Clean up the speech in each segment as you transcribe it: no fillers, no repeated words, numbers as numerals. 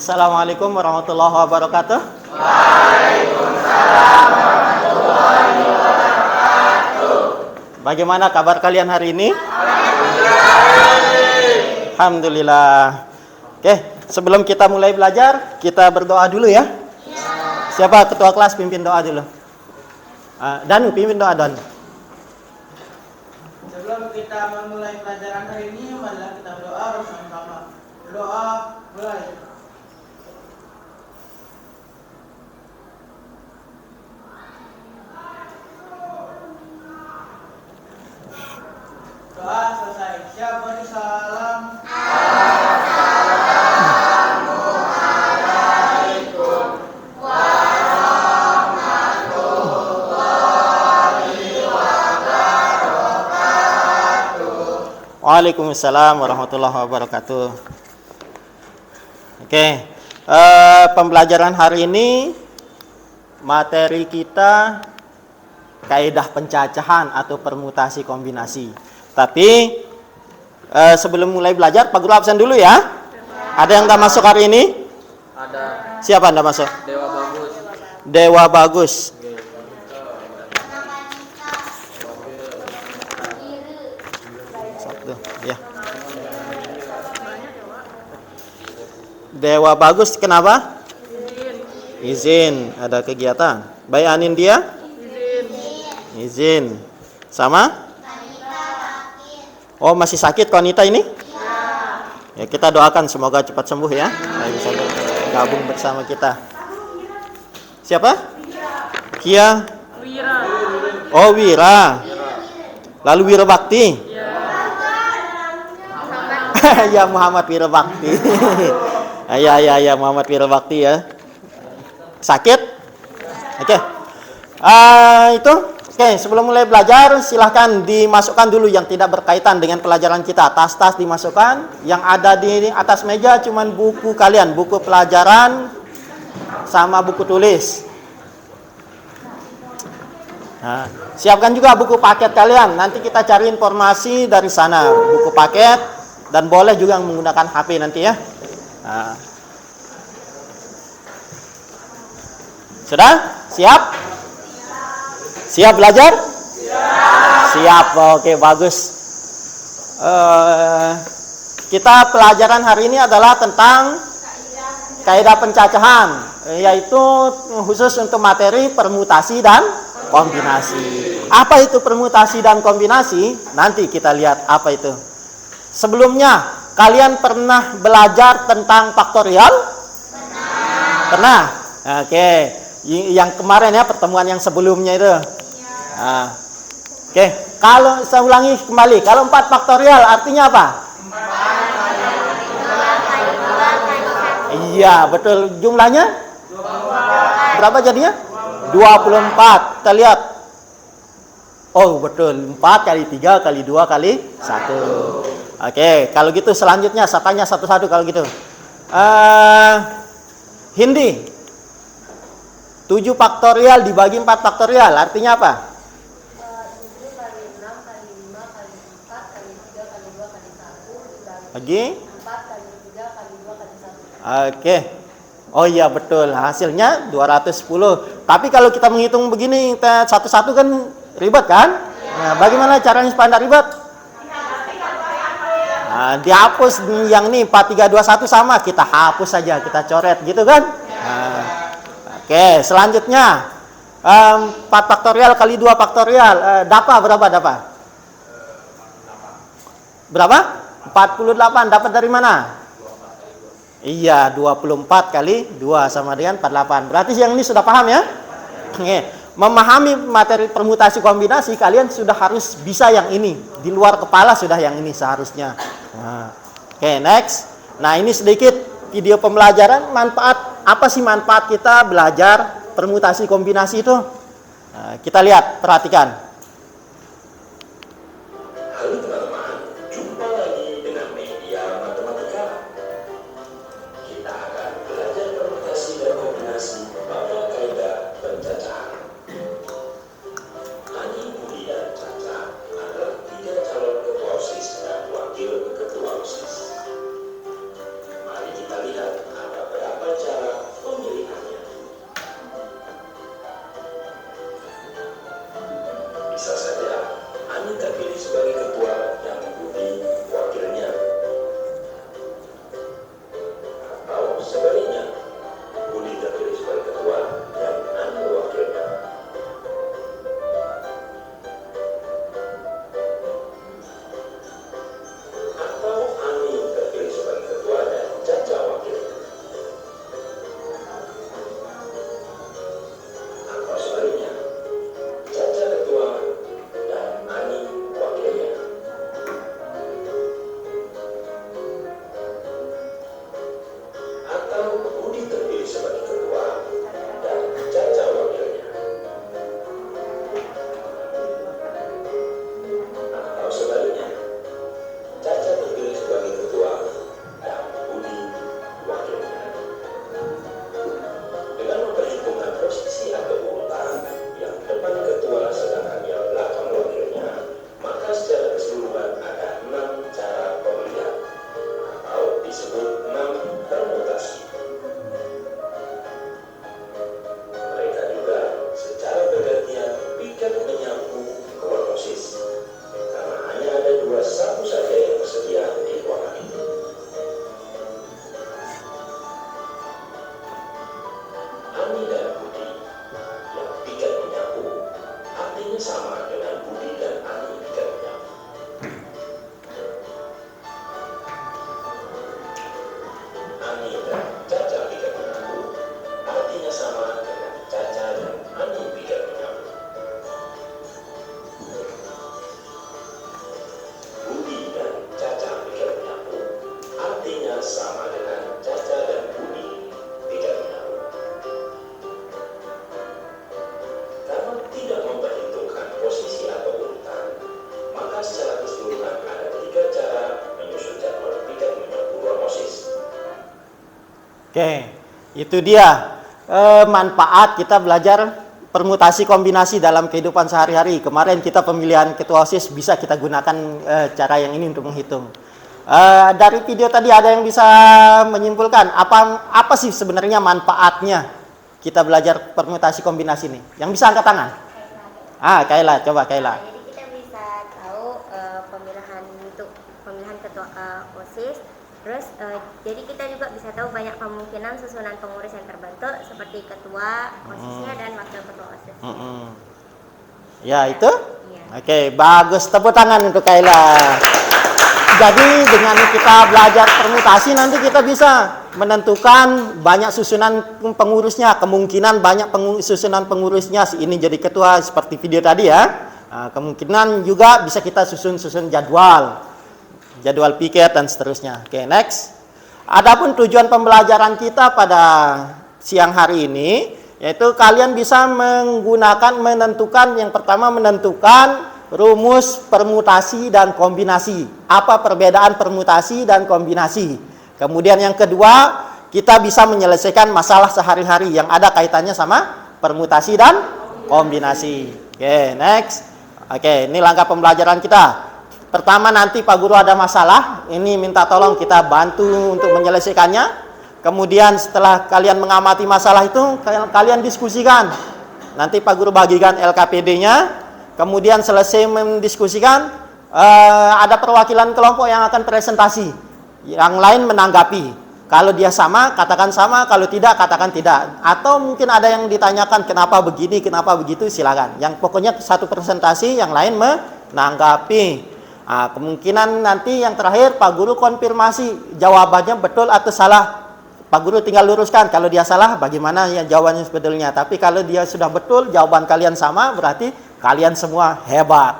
Assalamualaikum warahmatullahi wabarakatuh. Waalaikumsalam warahmatullahi wabarakatuh. Bagaimana kabar kalian hari ini? Alhamdulillah. Alhamdulillah. Oke, sebelum kita mulai belajar, kita berdoa dulu ya. Siapa ketua kelas pimpin doa dulu? Danu, pimpin doa Dan. Sebelum kita memulai pelajaran hari ini, marilah kita berdoa bersama-sama. Berdoa mulai. Doa selesai. Siap beri salam. Assalamualaikum warahmatullahi wabarakatuh. Waalaikumsalam warahmatullahi wabarakatuh. Oke, pembelajaran hari ini materi kita kaidah pencacahan atau permutasi kombinasi. Tapi sebelum mulai belajar, Pak Guru absen dulu ya. Ada yang nggak masuk hari ini? Ada. Siapa nggak masuk? Dewa Bagus. Dewa Bagus. Satu, ya. Dewa Bagus kenapa? Izin. Ada kegiatan. Baik Anin dia? Izin. Sama? Oh, masih sakit Konita ini? Ya, kita doakan semoga cepat sembuh ya. Nah, bisa gabung bersama kita. Siapa? Kia? Wira. Oh, Wira. Lalu Wira Bakti? Ya, Muhammad Wira Bakti. Ya, Muhammad Wira Bakti ya. Sakit? Oke. Itu. Oke, sebelum mulai belajar, silahkan dimasukkan dulu yang tidak berkaitan dengan pelajaran kita. Tas-tas dimasukkan. Yang ada di atas meja cuman buku kalian, buku pelajaran sama buku tulis. Nah, siapkan juga buku paket kalian. Nanti kita cari informasi dari sana, buku paket, dan boleh juga menggunakan HP nanti ya. Nah. Sudah? Siap? Siap belajar? Siap. Oke, bagus. Kita pelajaran hari ini adalah tentang kaidah pencacahan, yaitu khusus untuk materi permutasi dan kombinasi. Apa itu permutasi dan kombinasi? Nanti kita lihat apa itu. Sebelumnya, kalian pernah belajar tentang faktorial? Pernah? Oke. Yang kemarin ya, pertemuan yang sebelumnya itu. Nah, oke, kalau saya ulangi kembali, kalau 4 faktorial artinya apa? Iya, betul. Jumlahnya? Berapa jadinya? 24. Kita lihat. Oh, betul. 4 kali 3 kali 2 kali 1. Oke, kalau gitu selanjutnya saya tanya satu-satu kalau gitu. Hindi. 7 faktorial dibagi 4 faktorial artinya apa? 7 kali 6 kali 5 kali 4 kali 3 kali 2 kali 1 Lagi? 4 kali 3 kali 2 kali 1. Oke. Oh iya betul, hasilnya 210. Tapi kalau kita menghitung begini satu-satu kan ribet kan? Nah, bagaimana caranya supaya tidak ribet? Nah, dihapus yang ini 4321 sama, kita hapus saja, kita coret gitu kan? Nah, oke, selanjutnya 4 faktorial kali 2 faktorial, dapat berapa dapat? Berapa? 48, dapat dari mana? Iya, 24 kali 2 sama dengan 48. Berarti yang ini sudah paham ya? Oke, memahami materi permutasi kombinasi, kalian sudah harus bisa yang ini. Di luar kepala sudah yang ini seharusnya. Nah, oke, next. Nah, ini sedikit video pembelajaran manfaat. Apa sih manfaat kita belajar permutasi kombinasi itu? Nah, kita lihat, perhatikan. Halo teman-teman, jumpa lagi dengan media matematika. Kita akan belajar permutasi dan kombinasi pada kaidah pencacahan. Ani, Budi, dan Caca adalah 3 calon ketua OSIS dan wakil ketua OSIS. Mari kita lihat ada berapa Oke, itu dia manfaat kita belajar permutasi kombinasi dalam kehidupan sehari-hari. Kemarin kita pemilihan ketua OSIS bisa kita gunakan cara yang ini untuk menghitung. Dari video tadi ada yang bisa menyimpulkan apa sih sebenarnya manfaatnya kita belajar permutasi kombinasi ini? Yang bisa angkat tangan? Kaila, coba Kaila. Jadi kita bisa tahu pemilihan ketua OSIS. Terus jadi kita juga bisa tahu banyak kemungkinan susunan pengurus yang terbentuk seperti ketua OSISnya dan wakil ketua OSIS. Ya itu? Iya. Oke, bagus, tepuk tangan untuk Kaila. Jadi dengan kita belajar permutasi nanti kita bisa menentukan banyak susunan pengurusnya, kemungkinan banyak susunan pengurusnya si ini jadi ketua seperti video tadi ya. Kemungkinan juga bisa kita susun jadwal piket dan seterusnya. Oke, next. Adapun tujuan pembelajaran kita pada siang hari ini yaitu kalian bisa menentukan yang pertama menentukan rumus permutasi dan kombinasi. Apa perbedaan permutasi dan kombinasi? Kemudian yang kedua, kita bisa menyelesaikan masalah sehari-hari yang ada kaitannya sama permutasi dan kombinasi. Oke, next. Oke, ini langkah pembelajaran kita. Pertama nanti Pak Guru ada masalah, ini minta tolong kita bantu untuk menyelesaikannya. Kemudian setelah kalian mengamati masalah itu, kalian diskusikan. Nanti Pak Guru bagikan LKPD-nya. Kemudian selesai mendiskusikan, ada perwakilan kelompok yang akan presentasi. Yang lain menanggapi. Kalau dia sama, katakan sama. Kalau tidak, katakan tidak. Atau mungkin ada yang ditanyakan kenapa begini, kenapa begitu, silakan. Yang pokoknya satu presentasi, yang lain menanggapi. Kemungkinan nanti yang terakhir Pak Guru konfirmasi jawabannya betul atau salah. Pak Guru tinggal luruskan. Kalau dia salah, bagaimana ya jawabannya sebetulnya. Tapi kalau dia sudah betul, jawaban kalian sama, berarti kalian semua hebat.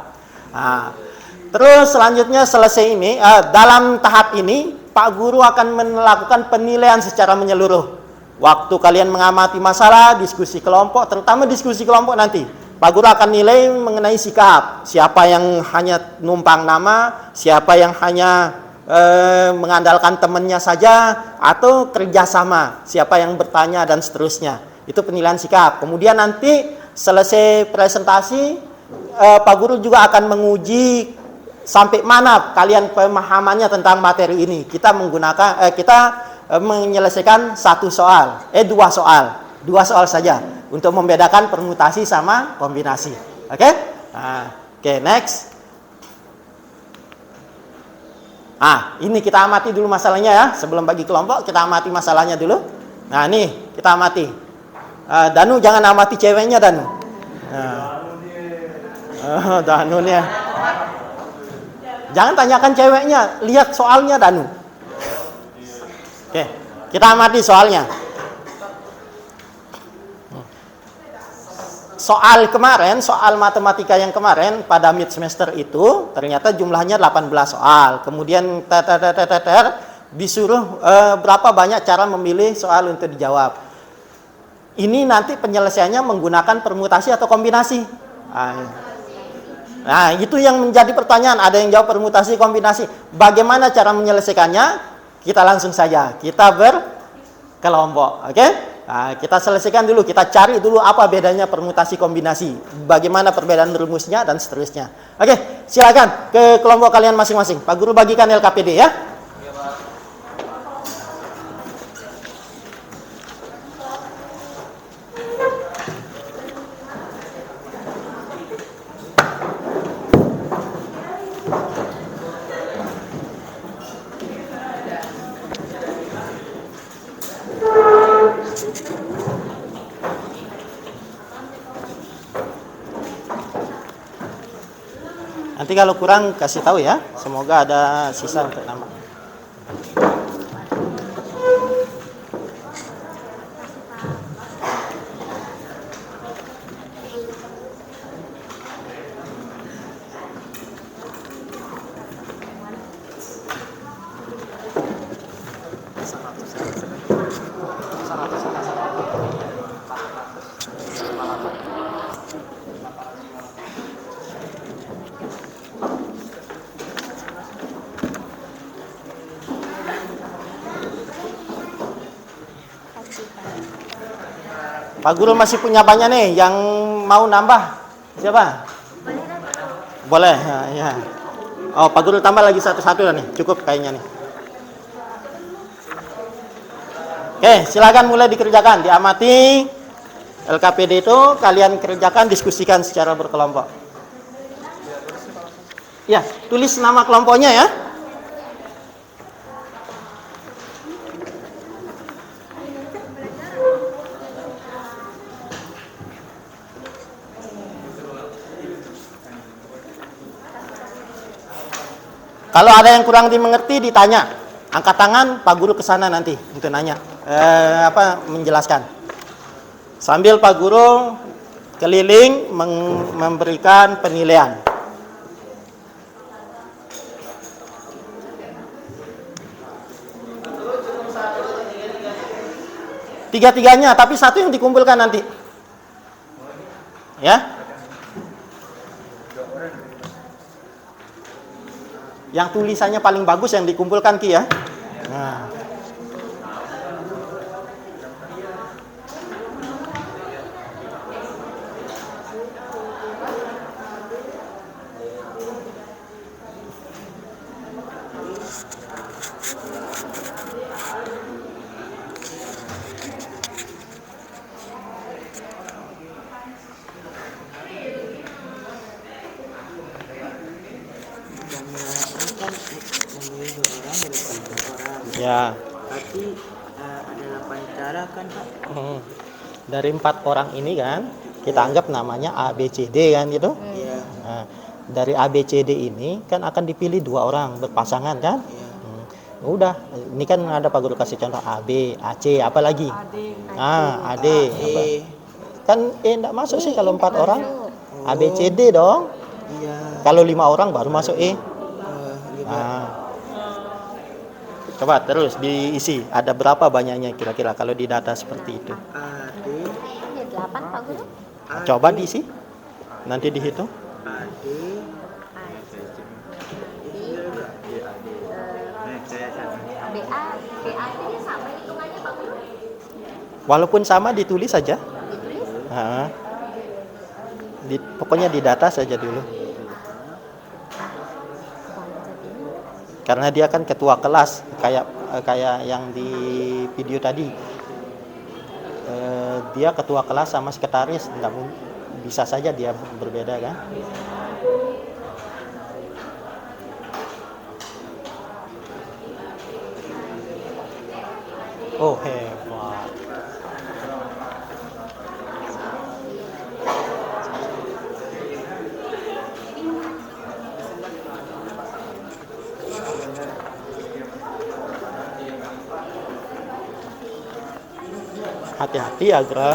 Terus selanjutnya selesai ini, dalam tahap ini Pak Guru akan melakukan penilaian secara menyeluruh. Waktu kalian mengamati masalah, diskusi kelompok, terutama diskusi kelompok nanti. Pak Guru akan nilai mengenai sikap. Siapa yang hanya numpang nama, siapa yang hanya mengandalkan temannya saja, atau kerjasama, siapa yang bertanya dan seterusnya. Itu penilaian sikap. Kemudian nanti selesai presentasi, Pak Guru juga akan menguji sampai mana kalian pemahamannya tentang materi ini. Kita menyelesaikan dua soal saja untuk membedakan permutasi sama kombinasi. Oke? Oke, next. Ini kita amati dulu masalahnya ya. Sebelum bagi kelompok, kita amati masalahnya dulu. Nah, ini kita amati. Danu jangan amati ceweknya, Danu. Danu nih. Jangan tanyakan ceweknya, lihat soalnya, Danu. Oke, kita amati soalnya. Soal kemarin, soal matematika yang kemarin pada mid semester itu ternyata jumlahnya 18 soal. Kemudian disuruh berapa banyak cara memilih soal untuk dijawab. Ini nanti penyelesaiannya menggunakan permutasi atau kombinasi. Nah, itu yang menjadi pertanyaan. Ada yang jawab permutasi, kombinasi. Bagaimana cara menyelesaikannya? Kita langsung saja. Kita berkelompok. Oke? Nah, kita selesaikan dulu, kita cari dulu apa bedanya permutasi kombinasi, bagaimana perbedaan rumusnya dan seterusnya. Oke, silakan ke kelompok kalian masing-masing. Pak Guru bagikan LKPD ya. Nanti kalau kurang kasih tahu ya. Semoga ada sisa untuk nama. Pak Guru masih punya banyak nih yang mau nambah. Siapa? Boleh dah Pak Guru. Boleh, ya. Oh, Pak Guru tambah lagi satu-satu nih. Cukup kayaknya nih. Oke, silakan mulai dikerjakan. Diamati LKPD itu kalian kerjakan, diskusikan secara berkelompok. Ya, tulis nama kelompoknya ya. Kalau ada yang kurang dimengerti ditanya, angkat tangan, Pak Guru ke sana nanti untuk nanya, menjelaskan. Sambil Pak Guru keliling memberikan penilaian. Tiga-tiganya, tapi satu yang dikumpulkan nanti. Ya. Yang tulisannya paling bagus yang dikumpulkan Ki ya. Nah. Ya. Tapi ada 8 cara kan Pak? Dari 4 orang ini kan, kita anggap namanya A, B, C, D kan gitu. Iya. Nah, dari A, B, C, D ini kan akan dipilih 2 orang berpasangan kan. Iya. Udah, ini kan ada Pak Guru kasih contoh A, B, A, C, apa lagi? A, D. Kan enggak masuk sih kalau 4 orang. A, B, C, D dong. Iya. Kalau 5 orang baru masuk E. Iya. Nah. Coba terus diisi. Ada berapa banyaknya kira-kira kalau di data seperti itu? AD, Ya 8 Pak Guru. Coba diisi. Nanti dihitung. AD, BA itu sama hitungannya Pak Guru. Walaupun sama ditulis saja. Ditulis. Nah, pokoknya di data saja dulu. Karena dia kan ketua kelas, kayak yang di video tadi. Dia ketua kelas sama sekretaris, bisa saja dia berbeda kan? Oh hebat. Hati-hati Agra.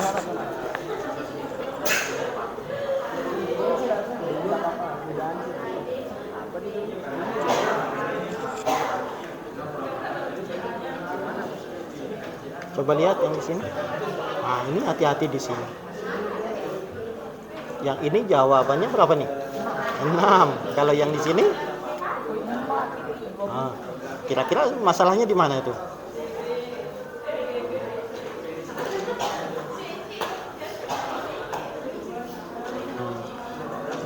Coba lihat yang di sini. Nah, ini hati-hati di sini. Yang ini jawabannya berapa nih? 6. Kalau yang di sini? Nah, kira-kira masalahnya di mana itu?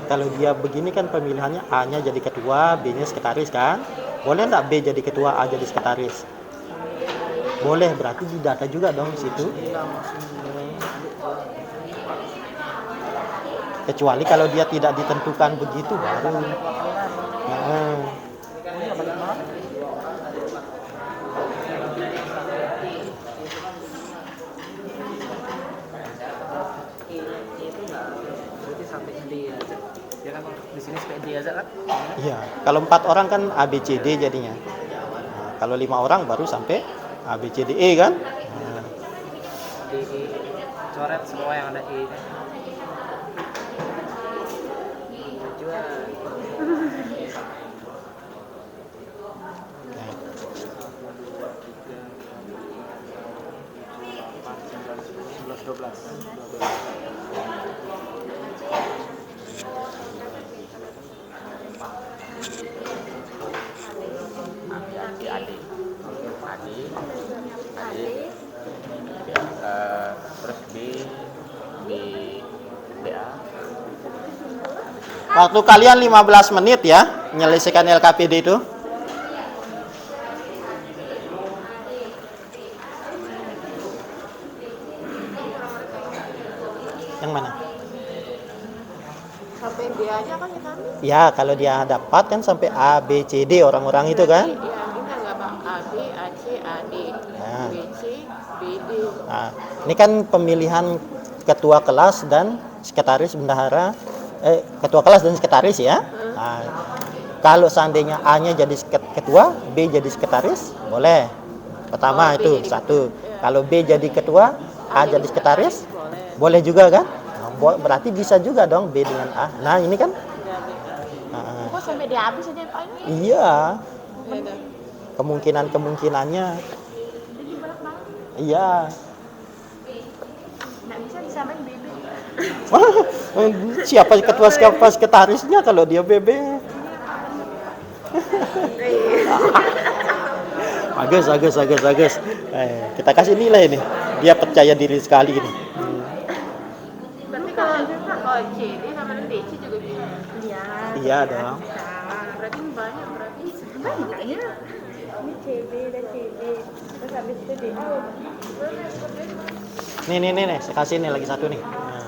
Kalau dia begini kan pemilihannya A-nya jadi ketua, B-nya sekretaris kan? Boleh nggak B jadi ketua, A jadi sekretaris? Boleh, berarti di data juga dong di situ. Kecuali kalau dia tidak ditentukan begitu baru. Iya, kalau 4 orang kan A, B, C, D jadinya. Nah, kalau 5 orang baru sampai A, B, C, D, E kan? Nah. Coret semua yang ada E. Terus B Waktu kalian 15 menit ya, menyelesaikan LKPD itu. Yang mana? Sampai D aja kan ya kami. Ya, kalau dia dapat kan sampai A, B, C, D orang-orang itu kan. Iya, kita nggak bang A, B, A, C, A, D, Nah. B, C, B, D. Nah, ini kan pemilihan ketua kelas dan sekretaris bendahara, ketua kelas dan sekretaris ya. Nah, kalau seandainya A-nya jadi ketua, B jadi sekretaris, boleh. Pertama Oh, B itu jadi satu. ketua. Kalau B jadi ketua, A jadi sekretaris, Boleh. boleh juga kan? Nah, berarti bisa juga dong B dengan A. Nah, ini kan? Ya, bisa. Nah, Kok sampai dia habis aja Pak ini? iya, Iya. kemungkinan-kemungkinannya. Iya. Nggak bisa disamain BB. Siapa ketua siapa sekretarisnya kalau dia BB? Bagus. Kita kasih nilai nih. Dia percaya diri sekali ini. Berarti kalau CD sama DC juga bisa. Iya. Iya dong. Berarti banyak berarti. Banyak. Ini CB dan CB. Terus habis itu DA. Nih, saya kasih nih lagi satu nih. Nah.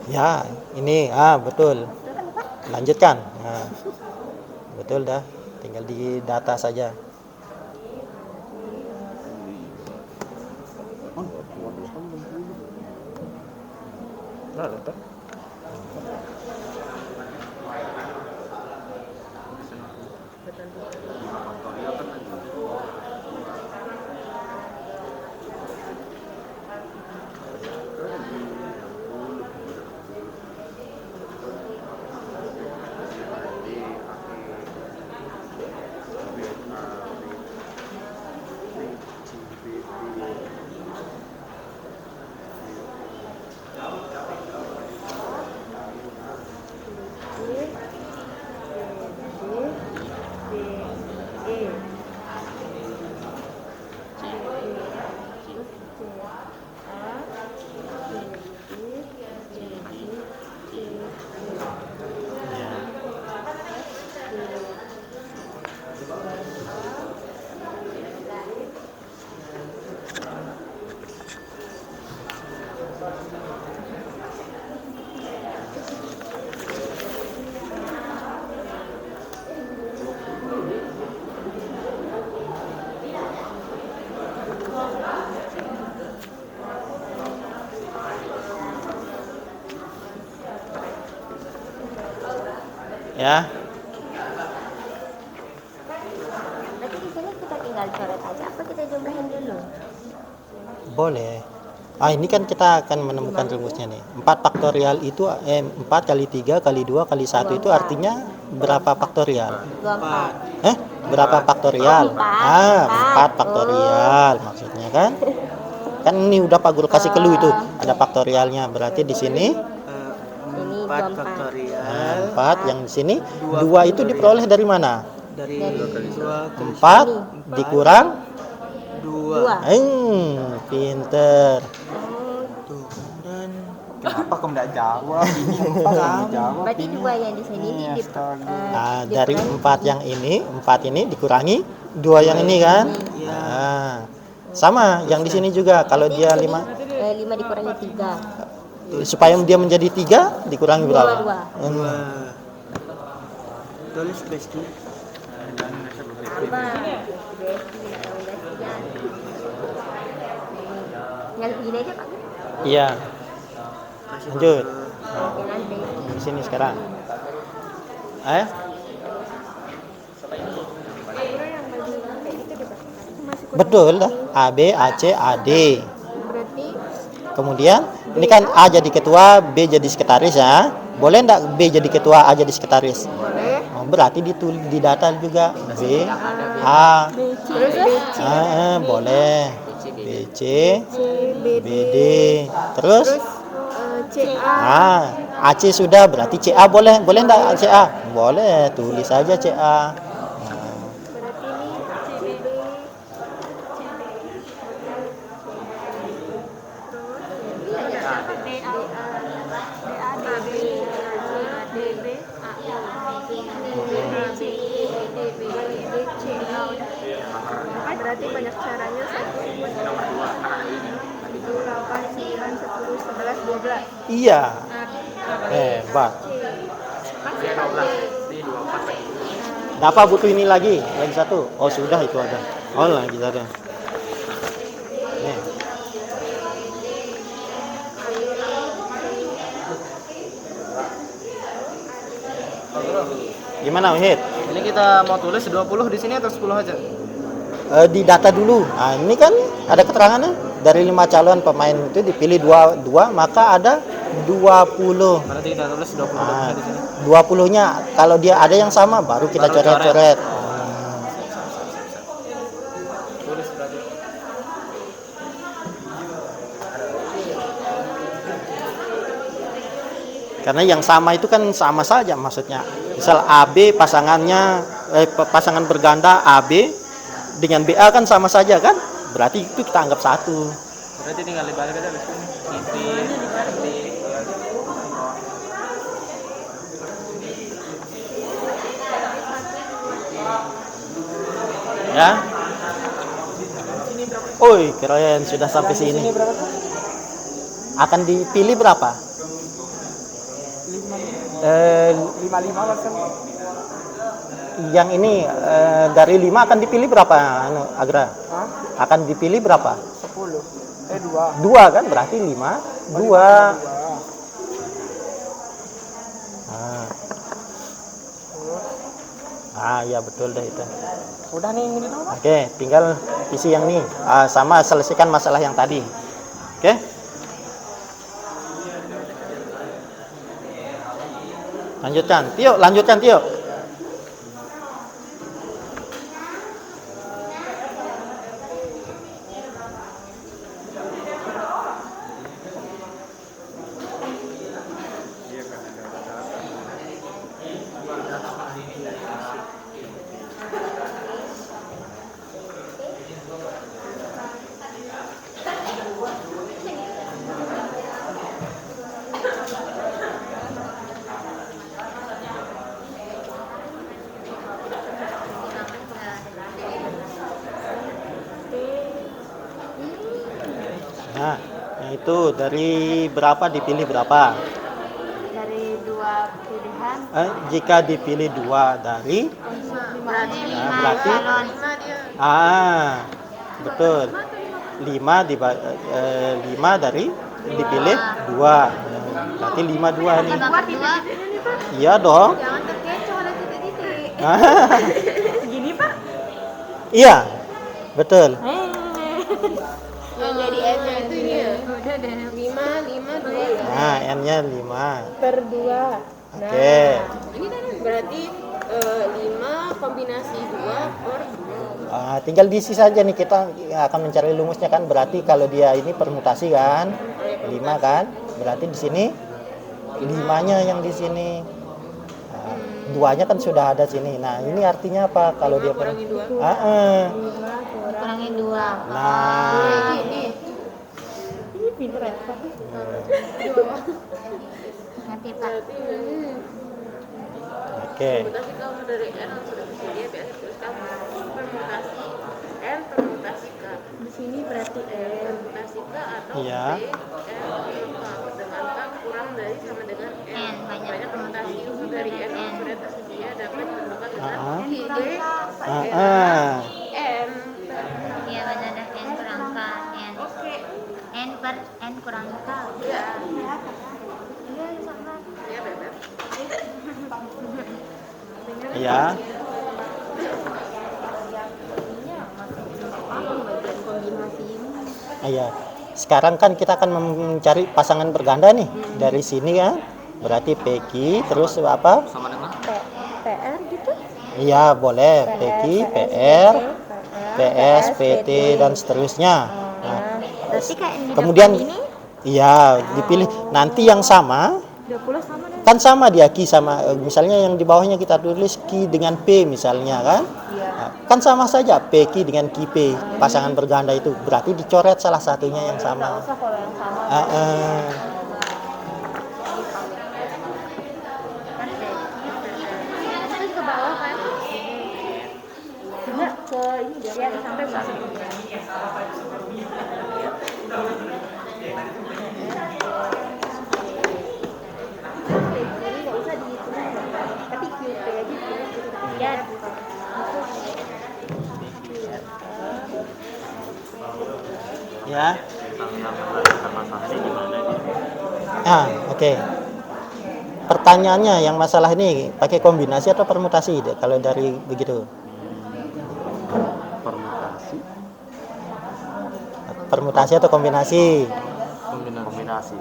Ya, ini betul. Lanjutkan. Nah, betul dah. Tinggal di data saja. Ya. Berarti di sini kita tinggal coret aja. Apa kita jumlahin dulu? Boleh. Ini kan kita akan menemukan rumusnya nih. 4 faktorial itu 4 kali 3 kali 2 kali 1 itu artinya berapa faktorial? 24. Berapa faktorial? Oh, 4 faktorial maksudnya kan? Kan ini udah Pak Guru kasih clue itu. Ada faktorialnya. Berarti di sini Ini 24. 4 yang di sini 2 itu diperoleh dari mana? Dari 2 4 dikurang 2. Pinter. Tuh, dan kenapa kamu enggak jawab? Ini jawab. Berarti 2 yang di sini Nah, dari 4 yang ini, 4 ini dikurangi 2 yang ini kan? Nah, sama yang di sini juga. Kalau dia 5 5 dikurangi 3. supaya dia menjadi 3 dikurangi berapa? 2. Tulis base 2. Sama. Yang gini aja Pak. Iya. Lanjut. Dengan base. Di sini sekarang. Betul dah. A B A C A D. Berarti Kemudian ini kan A jadi ketua, B jadi sekretaris ya. Boleh enggak B jadi ketua, A jadi sekretaris? boleh. Berarti ditulis di data juga B A. Terus BC. Boleh. B C, BD, BD. Terus CA. AC sudah, berarti CA boleh enggak CA? Boleh, tulis saja CA. Berarti ini berarti banyak caranya 1, 2, 3, 4, 8, 9, 10, 11, 12. Iya. Hebat. Dapat butuh ini lagi satu. Oh sudah itu ada. Oh lagi ada. Nih. Gimana Wahid? Ini kita mau tulis 20 di sini atau 10 aja? Di data dulu. Nah ini kan ada keterangannya dari 5 calon pemain itu dipilih dua maka ada 20. Berarti kita tulis 20 Nah, di sini. 20-nya kalau dia ada yang sama baru kita Baru coret-coret. Tulis berarti. Karena yang sama itu kan sama saja maksudnya. Misal AB pasangan berganda AB dengan BA kan sama saja kan? Berarti itu kita anggap satu. Berarti tinggal dibalik aja di sini. Ya. Oi, keren sudah sampai sini. Akan dipilih berapa? 55 persen. Yang ini dari 5 akan dipilih berapa? Agra? Akan dipilih berapa? 10. 2. 2 kan berarti 5 2. Ya betul deh itu. Udah nih ini dong. Oke, tinggal isi yang ini. Sama selesaikan masalah yang tadi. Oke? Lanjutkan, Tio. Nah, itu dari berapa dipilih berapa? Dari 2 pilihan. Jika dipilih 2 dari Berarti berarti betul. 5 dari dipilih 2. Berarti 5 2 nih. Iya dong. Jangan terkecoh ada titik-titik. Gini, Pak. Iya. Betul. Yang jadi M-nya itu ini ya. Udah deh. 5, 2. Nah, N-nya 5. Per 2. Oke. Ini kan berarti 5 kombinasi 2 per 2. Tinggal diisi saja nih, kita akan mencari rumusnya kan, berarti kalau dia ini permutasi kan 5 kan, berarti di sini 5-nya yang di sini. 2-nya kan sudah ada sini. Nah, ini artinya apa kalau dia Kurangi 2. Kurangin 2. Nah, Ini pinter ya, Pak. Ngerti Pak? oke. Permutasi kamu dari N sudah bisa dia biasa tuliskan permutasi N permutasi K. Di sini berarti N permutasi K atau Iya. B N K dengan K kurang dari sama dengan N. N, banyak permutasi dari N yang sudah tersedia dapat ditentukan dengan B N. Iya benar dah, N kurang K. Oke. N per N kurang K. Ya. Iya sama. Ya bebek. Iya. Iya. Sekarang kan kita akan mencari pasangan berganda nih dari sini kan. Berarti PQ terus apa? Sama dengan PR gitu. Iya, boleh. PQ, PR, PS, PT dan seterusnya. Nah, Berarti kayak yang di Kemudian depan ini iya dipilih. Nanti yang sama 20 sama deh. kan sama dia ki sama misalnya yang di bawahnya kita tulis ki dengan p misalnya kan. Nah, kan sama saja p ki dengan ki p pasangan berganda itu berarti dicoret salah satunya yang Nggak sama. usah kalau yang sama. Terus ke bawah kan? Enggak, ke ini biar sampai masuk. Jadi nggak usah ditulis, tapi QP aja ya Ya. Oke. Pertanyaannya yang masalah ini pakai kombinasi atau permutasi kalau dari begitu? Permutasi atau kombinasi? Kombinasi.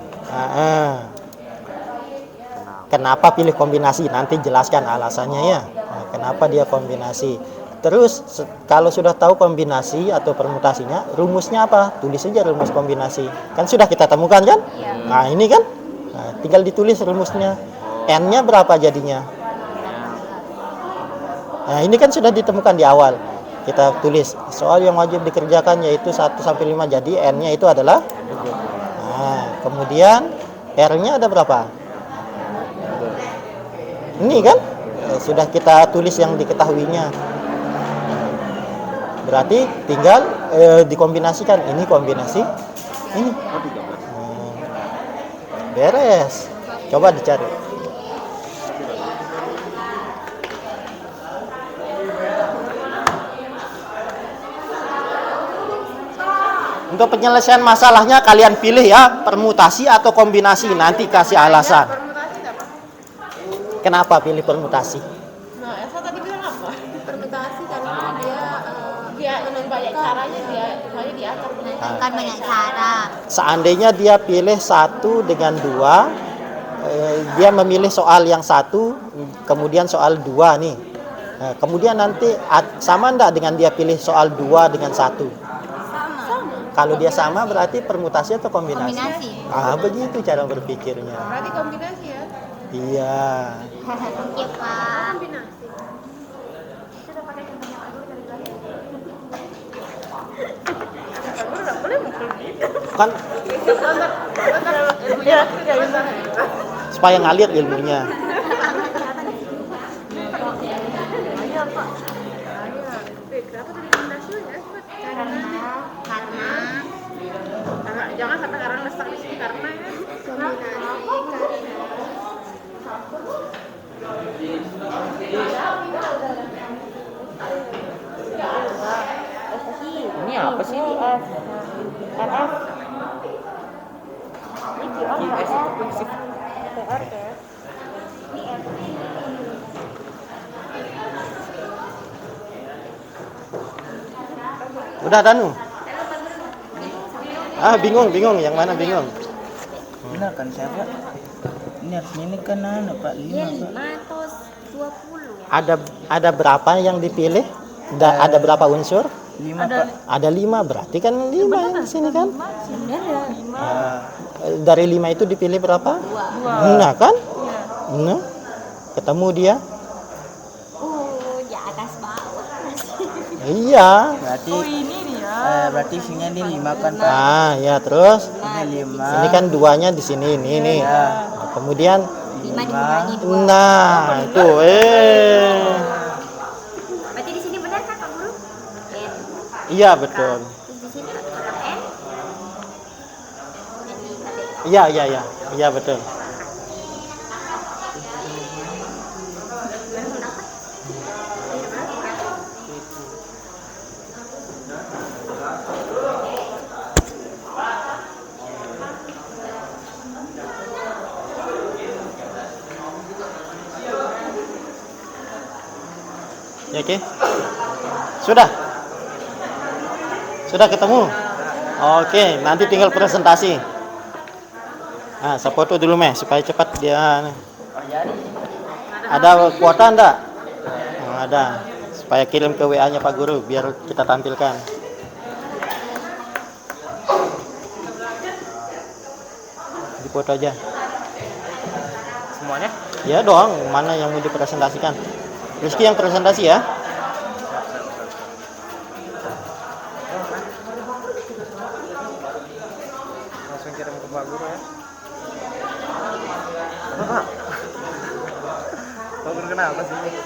Kenapa pilih kombinasi? Nanti jelaskan alasannya ya. Nah, kenapa dia kombinasi? Terus kalau sudah tahu kombinasi atau permutasinya, rumusnya apa? Tulis saja rumus kombinasi. Kan sudah kita temukan kan? Nah ini kan, nah, tinggal ditulis rumusnya. N-nya berapa jadinya? Nah ini kan sudah ditemukan di awal. Kita tulis soal yang wajib dikerjakan yaitu 1 sampai 5. Jadi N-nya itu adalah. Nah, kemudian R-nya ada berapa? Ini kan sudah kita tulis yang diketahuinya. Berarti tinggal dikombinasikan. Ini kombinasi ini. Beres. Coba dicari. Untuk penyelesaian masalahnya kalian pilih ya, permutasi atau kombinasi. Nanti kasih alasan. Kenapa pilih permutasi? Nah, Elsa tadi bilang apa? Permutasi karena dia dengan banyak caranya dia makanya diatur kan banyak cara. Seandainya dia pilih 1 dengan 2, dia memilih soal yang 1, kemudian soal 2 nih. Nah, kemudian nanti sama enggak dengan dia pilih soal 2 dengan 1? Kalau dia sama berarti permutasi atau kombinasi? Kombinasi. Begitu cara berpikirnya. berarti kombinasi ya. Iya. Iya Pak. Kan supaya ngalir ilmunya. Karena Jangan sampai karena lestak di sini karena Ini apa sih? RF. Ini QR PR ya. Udah Danu? Bingung yang mana bingung? Benar kan siapa? Ini harusnya ini kan Pak 5 Dia Pak. 5 atau 20 ya? Ada berapa yang dipilih? Ada berapa unsur? 5 Pak. Ada 5, berarti kan 5 yang di sini kan? Ah, Dari 5 itu dipilih berapa? 2. Nah kan? Nah, ketemu dia? Di atas bawah. Iya. berarti berarti isinya ini 5 kan Pak. Nah, ya terus Ini 5. ini kan 2-nya di sini ini nih. Nah, kemudian 5 dikurangi 2. nah, itu Berarti di sini benar kan Pak Guru? N. iya betul. Terus di sini huruf N. Jadi Iya betul. Ya, oke. Sudah ketemu? Oke, nanti tinggal presentasi. Nah, saya foto dulu supaya cepat dia. Ada kuota enggak? Ada. Supaya kirim ke WA-nya Pak Guru biar kita tampilkan. foto aja. Semuanya? Ya dong, mana yang mau dipresentasikan? Rizky yang presentasi ya. Langsung kirim ke Pak Guru ya. Pak Guru kenapa sih?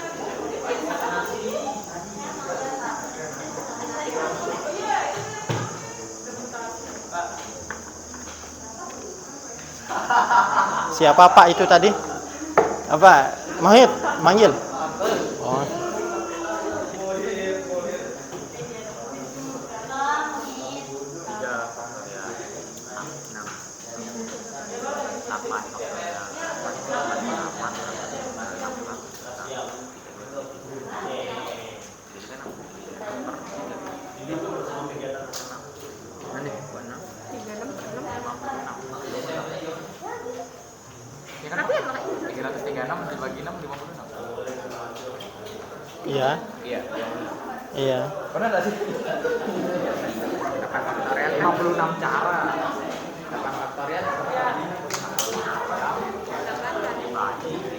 Siapa Pak itu tadi? Apa? Mahir, manggil. Oh. Tapi ya makanya 336 dibagi 6 56. Iya. Iya. Iya. Pernah enggak sih? 8 faktorial 56 cara. 8 faktorial dibagi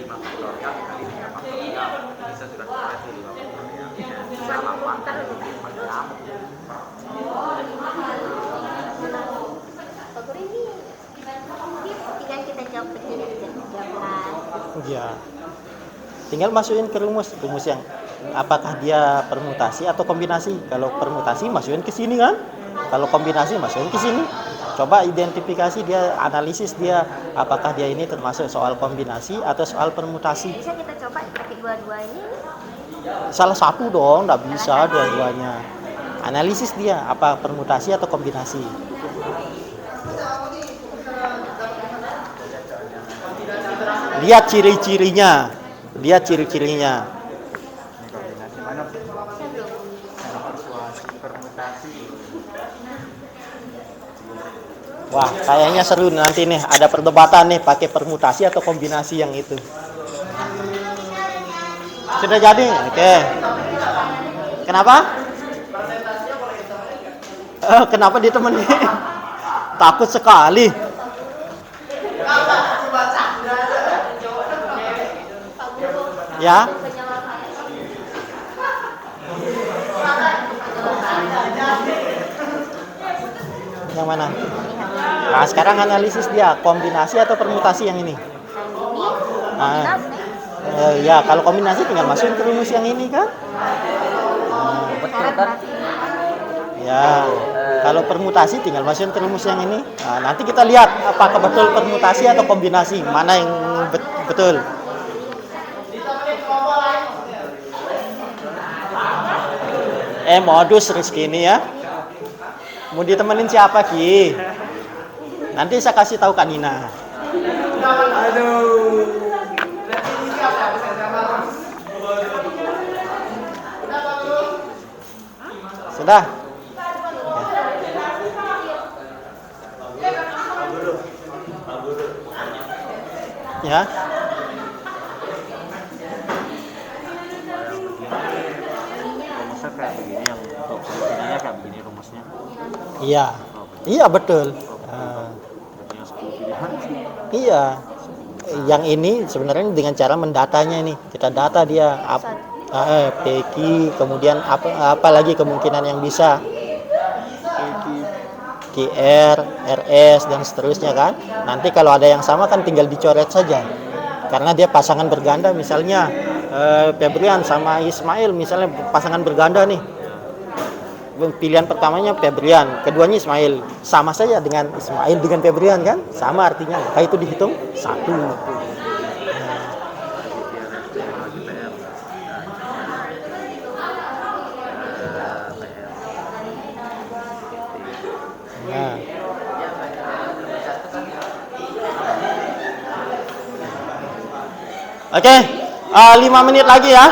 5 faktorial kali 3 faktorial. Bisa sudah keluar itu 5 faktorial. Bisa 8 kali 56. Pak Guru ini tinggal kita jawab begini aja, jawab. Iya. Tinggal masukin ke rumus yang apakah dia permutasi atau kombinasi. Kalau permutasi masukin ke sini kan? Kalau kombinasi masukin ke sini. Coba identifikasi dia, analisis dia apakah dia ini termasuk soal kombinasi atau soal permutasi. Bisa kita coba pakai dua-dua ini. Salah satu dong, enggak bisa dua-duanya. Analisis dia apa permutasi atau kombinasi. Lihat ciri-cirinya. Lihat ciri-cirinya. Kombinasi mana? Persuasi, permutasi. Wah, kayaknya seru nanti nih, ada perdebatan nih pakai permutasi atau kombinasi yang itu. Sudah jadi? Oke. Kenapa? Kenapa ditemenin? Takut sekali. Ya. Yang mana? Nah, sekarang analisis dia kombinasi atau permutasi yang ini. Nah, ya kalau kombinasi tinggal masukin ke rumus yang ini kan. Betul kan? Ya, kalau permutasi tinggal masukin ke rumus yang ini. Nah, nanti kita lihat apakah betul permutasi atau kombinasi, mana yang betul. Modus Rizky ini ya. Mau ditemenin siapa Ki? Nanti saya kasih tahu Kak Nina. Aduh. Sudah? Ya. Rumusnya kayak begini, yang untuk solusinya kayak begini rumusnya. Iya. Iya betul. Yang 10 pilihan. Iya. Yang ini sebenarnya dengan cara mendatanya ini. Kita data dia PQ, kemudian apa lagi kemungkinan yang bisa. QR, RS dan seterusnya kan. Nanti kalau ada yang sama kan tinggal dicoret saja. Karena dia pasangan berganda misalnya Febrian sama Ismail misalnya pasangan berganda nih. Pilihan pertamanya Febrian, keduanya Ismail. Sama saja dengan Ismail dengan Febrian kan? Sama artinya. Itu dihitung 1. Nah. Oke, 5 menit lagi ya.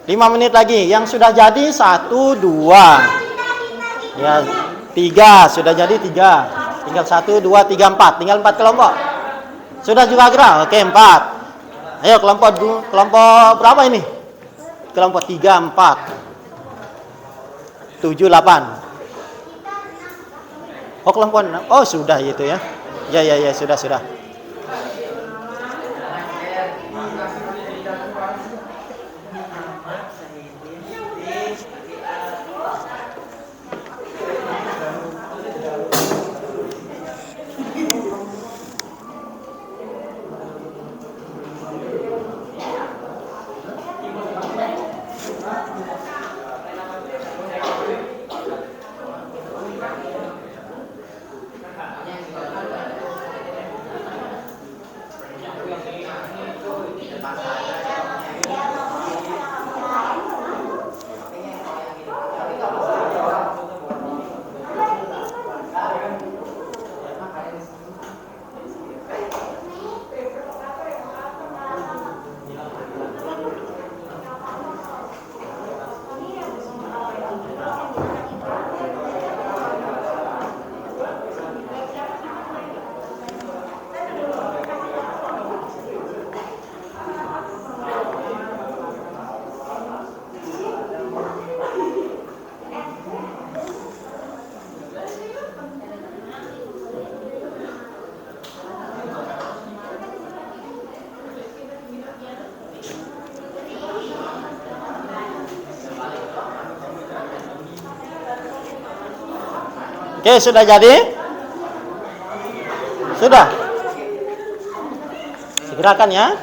Lima menit lagi. Yang sudah jadi 1, 2. Ya, 3. Sudah jadi 3. Tinggal 1, 2, 3, 4. Tinggal 4 kelompok. Sudah juga gerak? Oke, 4. Ayo kelompok berapa ini? Kelompok 3, 4. 7, 8. Oh, kelompok 6. Oh, sudah itu ya. Ya, sudah. Oke, sudah jadi? Sudah? Segerakan ya.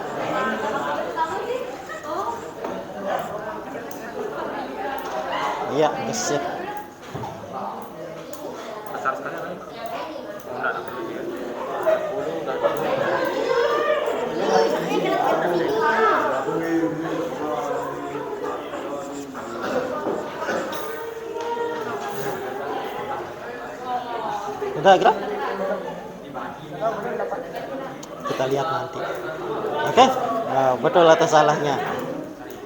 Iya, gesit. Besar sekali kan? Enggak ada perlu ya. Udah gerak? Kita lihat nanti. Oke? Nah, betul atau salahnya?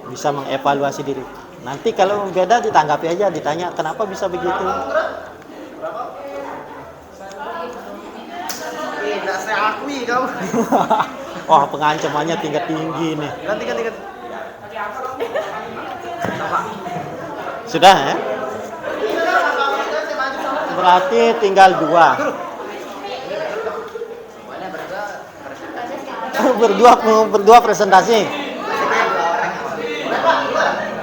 Bisa mengevaluasi diri. Nanti kalau beda ditanggapi aja, ditanya kenapa bisa begitu. Tidak saya akui kamu. Wah, pengancamannya tinggi nih. Ganti. Sudah ya? Berarti tinggal 2. berdua presentasi.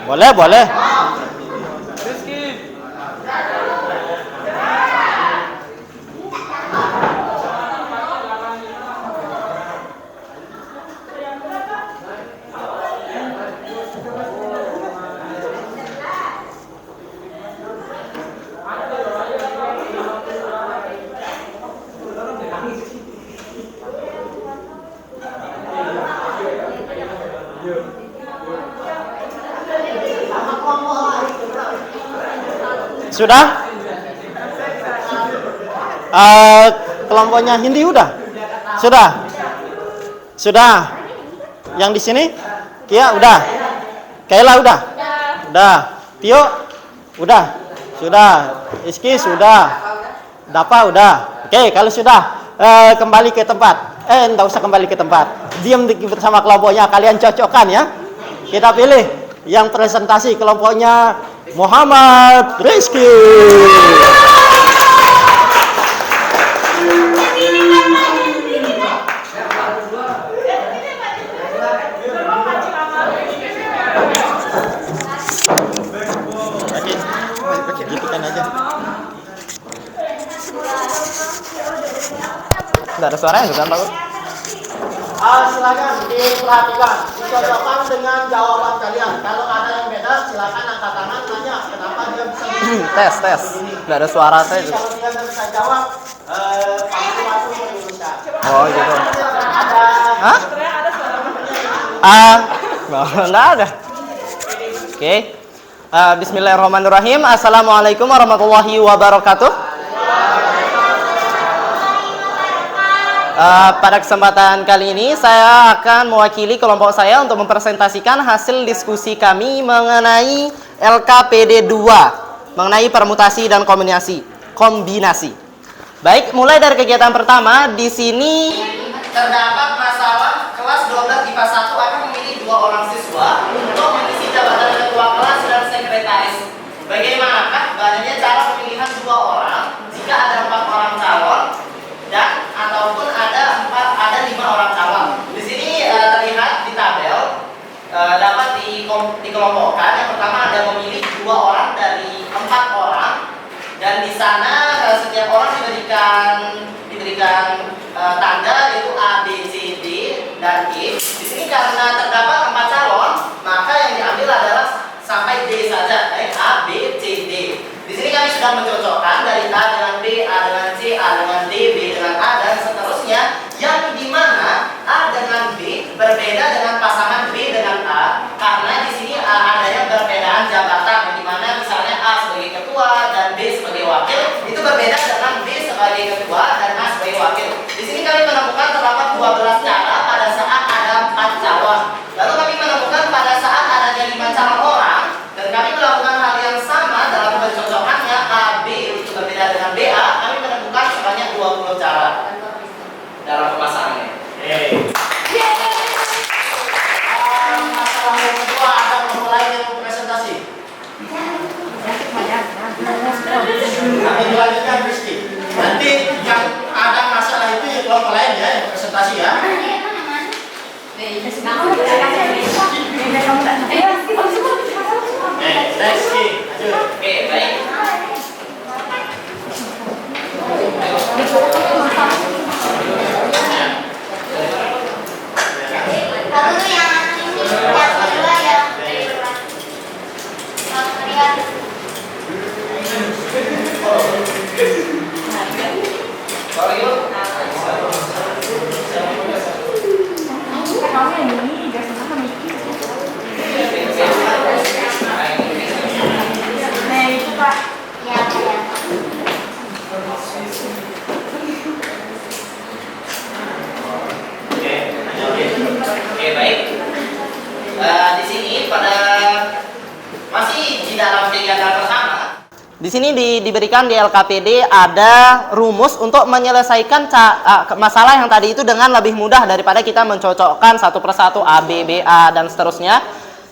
Boleh. Sudah? Kelompoknya Hindi udah? Sudah? Yang di sini? Kia udah? Kaila udah? Udah. Tio? Udah? Sudah. Iski sudah. Dapa udah. Oke, kalau sudah kembali ke tempat. Enggak usah kembali ke tempat. Diam bersama kelompoknya, kalian cocokkan ya. Kita pilih yang presentasi kelompoknya Muhammad Rizky. Gitukan aja. Tidak ada suaranya kan Pak? Silakan diperhatikan, dicocokkan dengan jawaban kalian. Kalau ada yang beda, silakan angkat tangan tanya kenapa dia bisa begini. Tes. Tidak ada suara saya juga. Kalau dia nggak bisa jawab, langsung meluruskan. Oh gitu. Ada. Hah? Nggak ada. Oke. Bismillahirrahmanirrahim. Assalamualaikum warahmatullahi wabarakatuh. Pada kesempatan kali ini saya akan mewakili kelompok saya untuk mempresentasikan hasil diskusi kami mengenai LKPD 2 mengenai permutasi dan kombinasi. Baik, mulai dari kegiatan pertama. Di sini terdapat masalah kelas 12 IPA 1 akan memilih 2 orang siswa untuk mengisi jabatan ketua kelas dan sekretaris. Bagaimanakah dan E. Di sini karena terdapat 4 calon, maka yang diambil adalah sampai D saja, baik A, B, C, D. Di sini kami sudah mencocokkan dari A dengan B, A dengan C, A dengan D, B dengan A, dan seterusnya, yang dimana A dengan B berbeda dengan pasangan B dengan A, karena di sini adanya perbedaan jabatan, yang dimana misalnya A sebagai ketua dan B sebagai wakil, itu berbeda dengan B sebagai ketua dan A sebagai wakil. Di sini kami menemukan terdapat 12 cara pada saat ada 4 calon. Lalu kami menemukan pada saat adanya 5 calon orang, dan kami melakukan hal yang sama dalam pencocokkannya A, B itu berbeda dengan BA, kami menemukan sebanyak 20 cara dalam pemasangannya. Masalah yang kedua, ada nomor lain yang mau presentasi? Kami dilanjutkan Rizky. Nanti yang ada masalah itu ya kelompok lain ya yang presentasi ya. Rizky, lanjut. Oke, baik. Oke, baik. Di sini pada masih di dalam kegiatan pertama. Di sini diberikan di LKPD ada rumus untuk menyelesaikan masalah yang tadi itu dengan lebih mudah daripada kita mencocokkan satu persatu A, B, B, A dan seterusnya.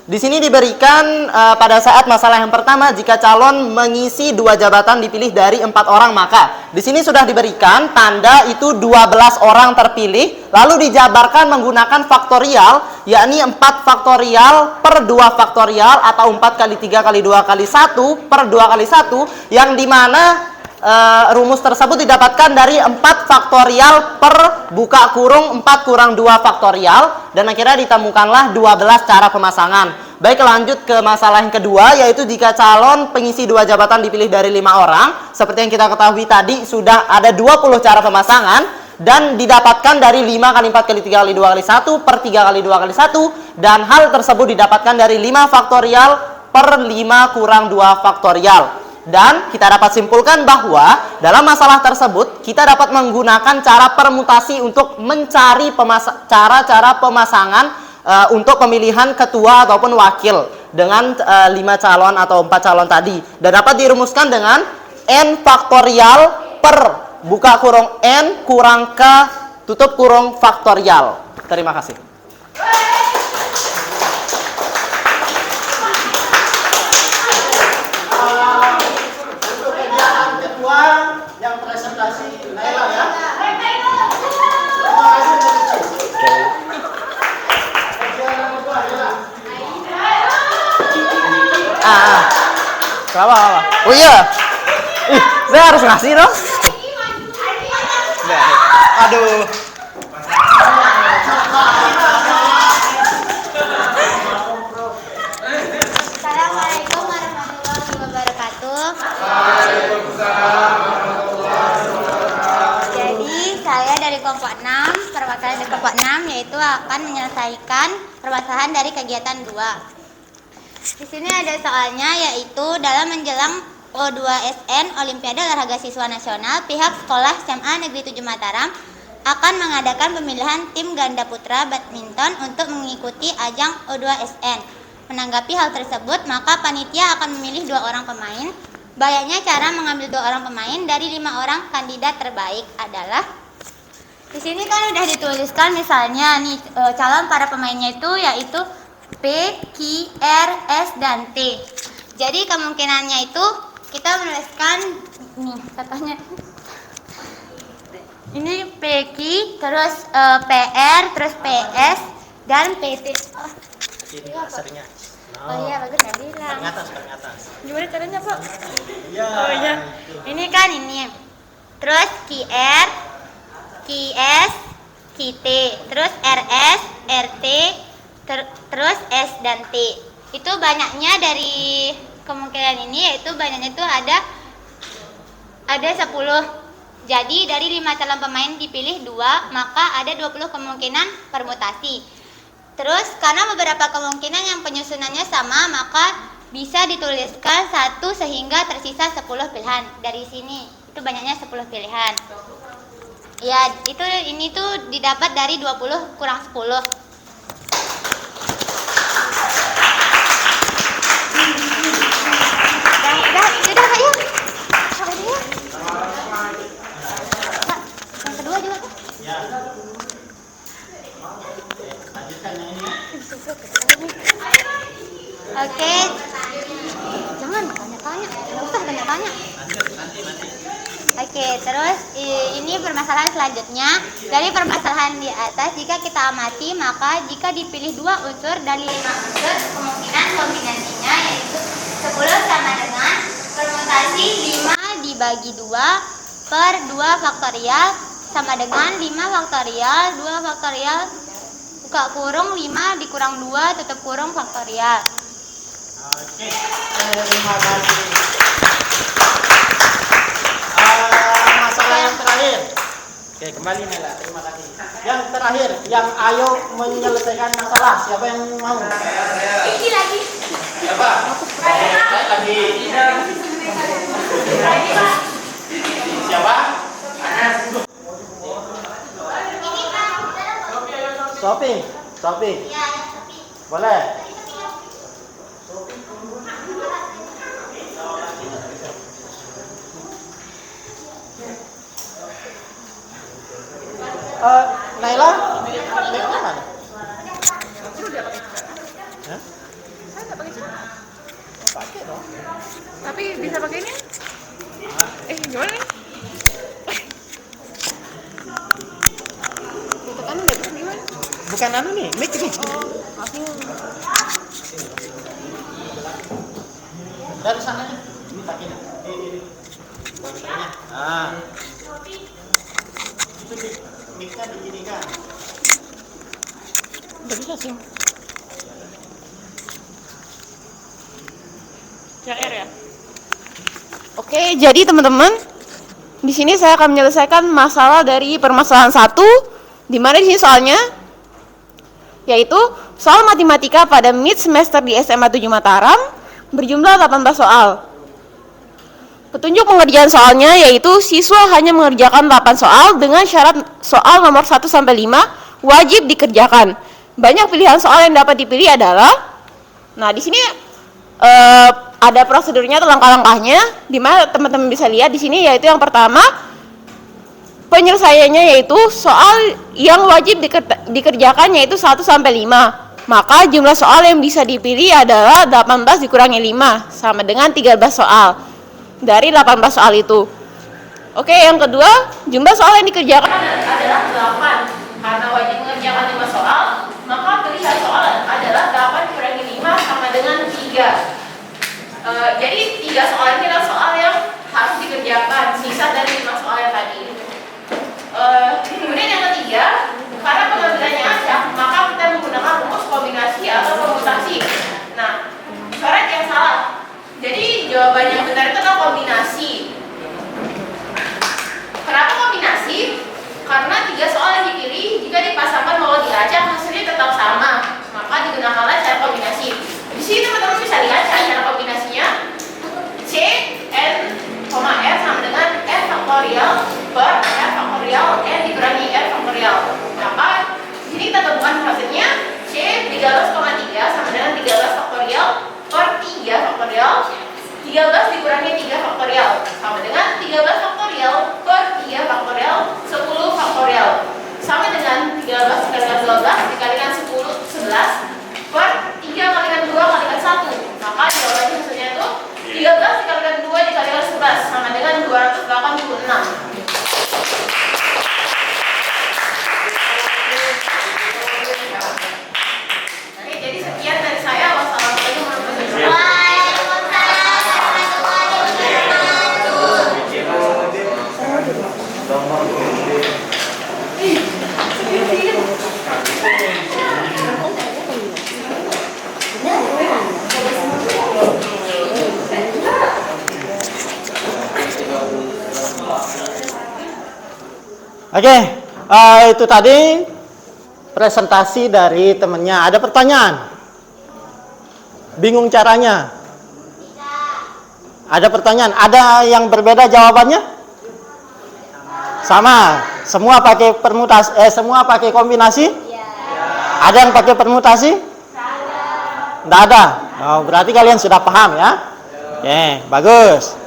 Di sini diberikan pada saat masalah yang pertama, jika calon mengisi 2 jabatan dipilih dari 4 orang, maka di sini sudah diberikan tanda itu 12 orang terpilih, lalu dijabarkan menggunakan faktorial, yakni 4 faktorial per 2 faktorial atau 4 kali 3 kali 2 kali 1 per 2 kali 1, yang dimana rumus tersebut didapatkan dari 4 faktorial per buka kurung 4 kurang 2 faktorial, dan akhirnya ditemukanlah 12 cara pemasangan. Baik, lanjut ke masalah yang kedua, yaitu jika calon pengisi 2 jabatan dipilih dari 5 orang, seperti yang kita ketahui tadi sudah ada 20 cara pemasangan, dan didapatkan dari 5 kali 4 kali 3 kali 2 kali 1 per 3 kali 2 kali 1, dan hal tersebut didapatkan dari 5 faktorial per 5 kurang 2 faktorial. Dan kita dapat simpulkan bahwa dalam masalah tersebut kita dapat menggunakan cara permutasi untuk mencari cara-cara pemasangan untuk pemilihan ketua ataupun wakil dengan 5 calon atau 4 calon tadi, dan dapat dirumuskan dengan n faktorial per buka kurung n kurang k tutup kurung faktorial. Terima kasih. Yang presentasi Naila ya. Kenapa? Oh iya. Saya harus ngasih dong. Aduh. Assalamualaikum warahmatullahi wabarakatuh. Jadi saya dari kelompok 6, perwakilan dari kelompok 6, yaitu akan menyelesaikan permasalahan dari kegiatan 2. Di sini ada soalnya, yaitu dalam menjelang O2SN Olimpiade Olahraga Siswa Nasional, pihak sekolah SMA Negeri 7 Mataram akan mengadakan pemilihan tim ganda putra badminton untuk mengikuti ajang O2SN. Menanggapi hal tersebut, maka panitia akan memilih 2 orang pemain. Bayangnya cara mengambil 2 orang pemain dari 5 orang kandidat terbaik adalah, di sini kan udah dituliskan misalnya nih calon para pemainnya itu yaitu P, Q, R, S, dan T. Jadi kemungkinannya itu kita menuliskan nih katanya ini PQ, terus PR, terus PS, dan PT. Oh iya, bagus ya bilang. Gimana caranya, Pak? Oh iya. Ini kan ini. Terus QR, QS, QT, terus RS, RT, terus S dan T. Itu banyaknya dari kemungkinan ini, yaitu banyaknya itu ada 10. Jadi dari 5 calon pemain dipilih 2, maka ada 20 kemungkinan permutasi. Terus karena beberapa kemungkinan yang penyusunannya sama, maka bisa dituliskan 1 sehingga tersisa 10 pilihan. Dari sini itu banyaknya 10 pilihan. Ya, ini tuh didapat dari 20 kurang 10. Sudah Kak ya? Kak, udah ya? Kak, yang kedua juga Kak? Ya. Lanjutkan yang ini. Oke. Jangan tanya-tanya. Nggak usah tanya-tanya. Oke, terus ini permasalahan selanjutnya. Dari permasalahan di atas, jika kita amati, maka jika dipilih 2 unsur dari 5 unsur, kemungkinan kombinasinya yaitu 10 sama dengan permutasi 5 dibagi 2 per 2 faktorial sama dengan 5 faktorial, 2 faktorial, buka kurung, 5 dikurang 2, tutup kurung faktorial. Oke, terima kasih. Masalah yang terakhir. Oke, kembali Nela. Terima kasih. Yang terakhir, yang ayo menyelesaikan masalah. Siapa yang mau? Ini lagi. Siapa? Saya lagi. Siapa? Shopping. Shopping. Ya, Boleh. Naila, mic-nya mana? Hah? Saya nggak pakai cara. Pakai dong. Tapi bisa pakai ini? Gimana nih? Itu kan udah bisa gimana? Bukan anu nih, mic ini. Dari sana nih. Ini pakai nih. Nah. Itu mic-nya begini kan. Udah bisa sih. CR ya? Oke, jadi teman-teman, di sini saya akan menyelesaikan masalah dari permasalahan 1, di mana di sini soalnya yaitu soal matematika pada mid semester di SMA 7 Mataram berjumlah 18 soal. Petunjuk pengerjaan soalnya yaitu siswa hanya mengerjakan 8 soal dengan syarat soal nomor 1 sampai 5 wajib dikerjakan. Banyak pilihan soal yang dapat dipilih adalah, nah di sini ada prosedurnya atau langkah-langkahnya, di mana teman-teman bisa lihat di sini, yaitu yang pertama penyelesaiannya yaitu soal yang wajib dikerjakan yaitu 1 sampai 5. Maka jumlah soal yang bisa dipilih adalah 18 dikurangi 5 sama dengan 13 soal dari 18 soal itu. Oke, yang kedua, jumlah soal yang dikerjakan adalah 8. Karena wajib mengerjakan 5 soal, maka pilihan soal adalah 8 kurangi 5 sama dengan 3. Jadi 3 soal ini adalah soal yang harus dikerjakan, sisa dari 5 soal yang tadi. Kemudian yang ketiga, karena pengambilannya acak, maka kita menggunakan rumus kombinasi atau permutasi. Nah, coret yang salah. Jadi jawaban yang benar itu adalah kombinasi. Kenapa kombinasi? Karena 3 soal yang dipilih jika dipasangkan mau diacak hasilnya tetap sama, maka digunakanlah cara kombinasi. Di sini teman-teman bisa lihat cara kombinasinya. C Oke, itu tadi presentasi dari temennya. Ada pertanyaan? Bingung caranya? Ada pertanyaan? Ada yang berbeda jawabannya? Sama. Semua pakai permutasi? Semua pakai kombinasi? Ada yang pakai permutasi? Tidak ada. Oh, berarti kalian sudah paham ya? Oke, bagus.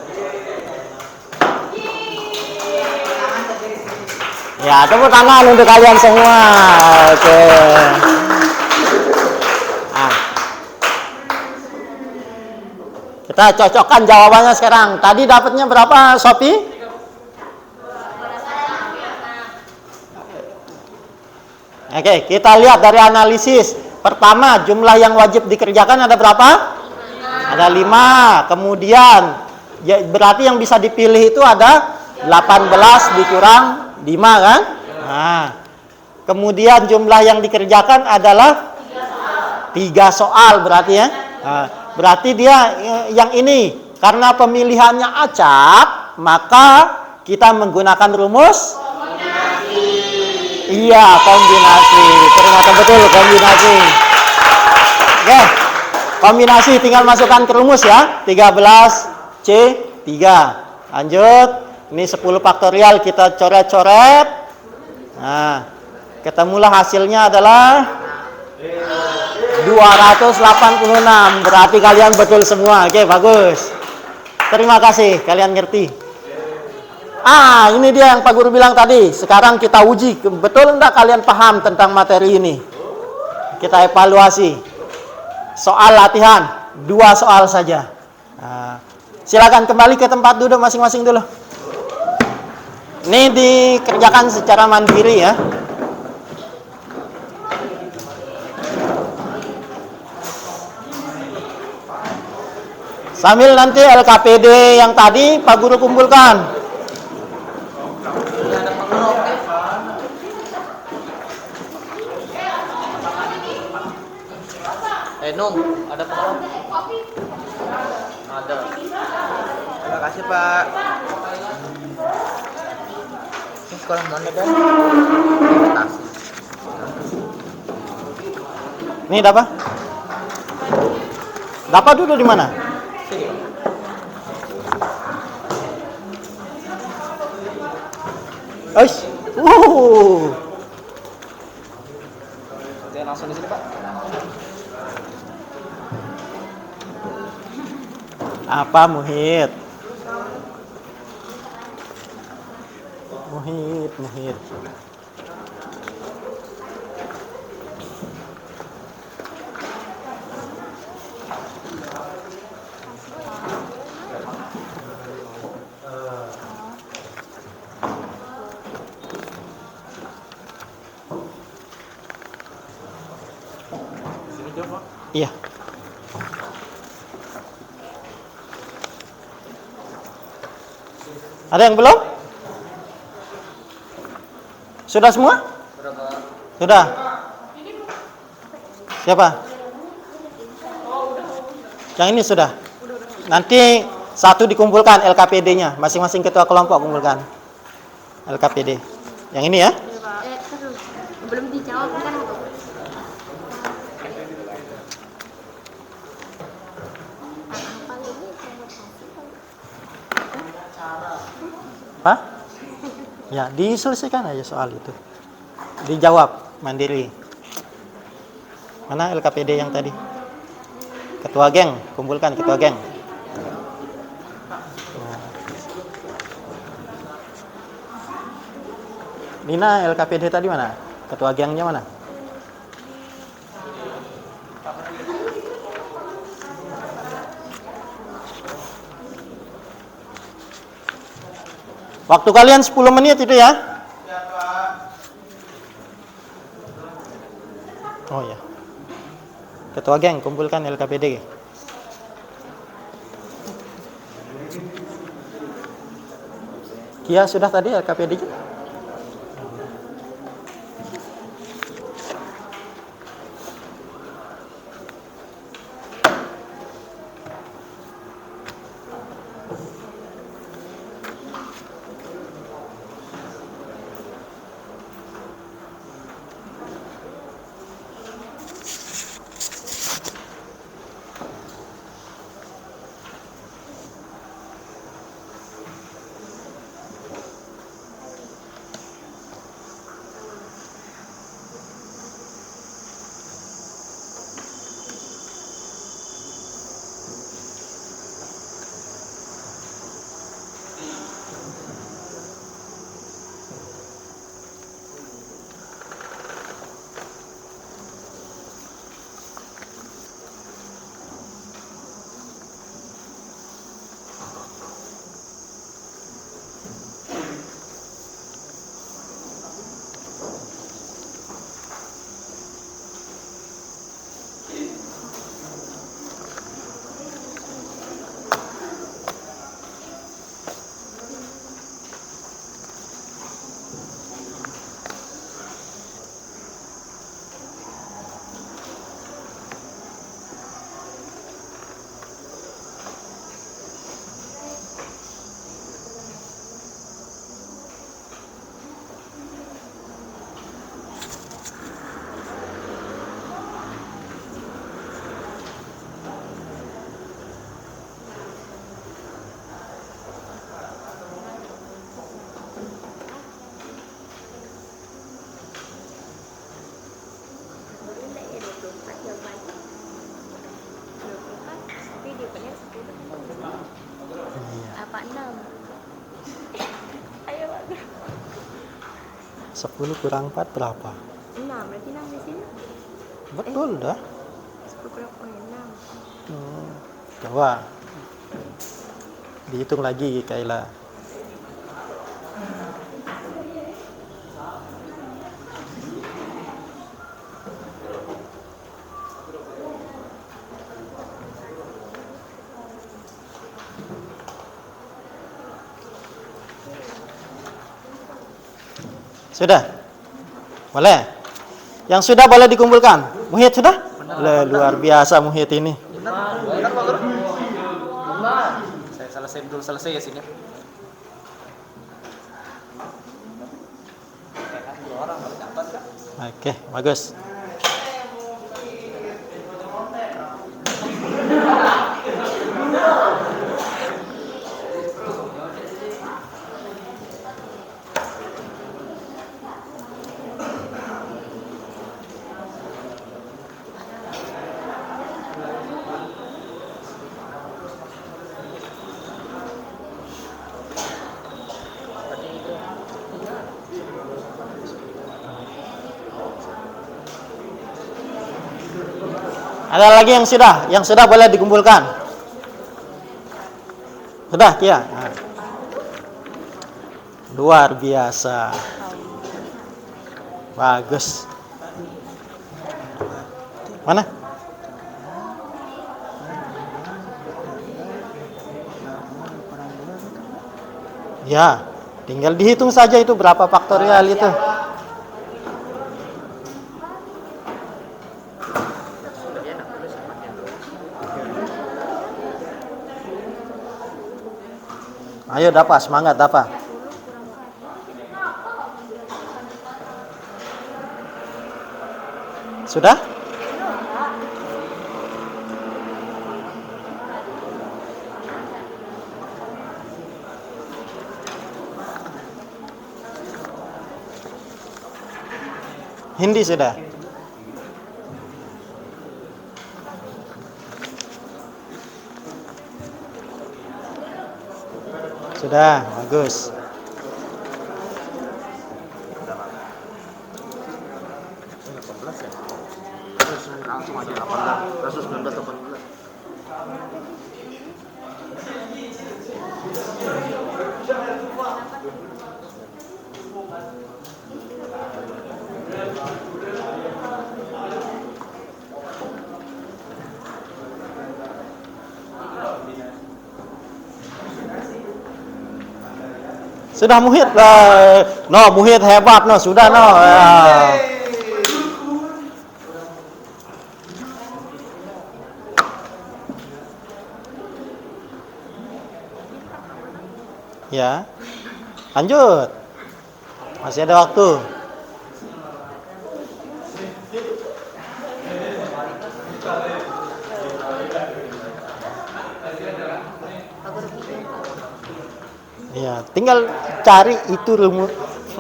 Ya, tepuk tangan untuk kalian semua. Oke. Nah, kita cocokkan jawabannya sekarang. Tadi dapatnya berapa, Sophie? Oke, kita lihat dari analisis. Pertama, jumlah yang wajib dikerjakan ada berapa? 5. Ada 5. Kemudian, ya, berarti yang bisa dipilih itu ada 18 dikurang 5 kan? Nah, kemudian jumlah yang dikerjakan adalah 3 soal berarti ya. Nah, berarti dia yang ini karena pemilihannya acak, maka kita menggunakan rumus kombinasi. Iya, kombinasi. Ternyata betul kombinasi. Oke. Kombinasi tinggal masukkan ke rumus ya. 13C3. Lanjut. Ini 10 faktorial kita coret-coret. Nah, ketemulah hasilnya adalah 286. Berarti kalian betul semua. Oke, bagus. Terima kasih, kalian ngerti. Ini dia yang Pak Guru bilang tadi. Sekarang kita uji, betul enggak kalian paham tentang materi ini? Kita evaluasi. Soal latihan, 2 soal saja. Nah, silakan kembali ke tempat duduk masing-masing dulu. Ini dikerjakan secara mandiri ya. Sambil nanti LKPD yang tadi Pak Guru kumpulkan. Nung, ada pengelola? Ada. Terima kasih Pak. Ini sekolah mana Dan? Ini dapat? Dapat duduk di mana? Oke. Oke, langsung di sini Pak. Apa Muhid? Muhid. Iya. Ada yang belum? Sudah semua? Sudah. Siapa? Yang ini sudah. Nanti satu dikumpulkan LKPD-nya, masing-masing ketua kelompok kumpulkan LKPD. Yang ini ya? Belum dijawab kan? Apa? Ya, diselesaikan aja soal itu. Dijawab mandiri. Mana LKPD yang tadi? Ketua geng, kumpulkan ketua geng. Nina, LKPD tadi mana? Ketua gengnya mana? Waktu kalian 10 menit itu ya? Oh ya. Ketua geng, kumpulkan LKPD. Kia sudah tadi LKPD? Apa 6? 10 kurang 4 berapa? 6, berarti 6 di sini. Betul dah. 10 kurang 6. Coba dihitung lagi Kaila. Sudah? Boleh? Yang sudah boleh dikumpulkan. Muhid sudah? Luar biasa Muhid ini. Saya selesai ya sini. Oke, bagus. Ada lagi yang sudah boleh dikumpulkan. Sudah, Kia. Nah. Luar biasa. Bagus. Mana? Ya, tinggal dihitung saja itu berapa faktorial itu. Ayo dapat, semangat dapat. Sudah? Hindi sudah? Sudah, bagus. Langsung aja 18, kasus 19 18. Sudah Muhid lah. No, Muhid hebat no, sudah no. Ya. Lanjut. Masih ada waktu. Ya, tinggal cari itu rumus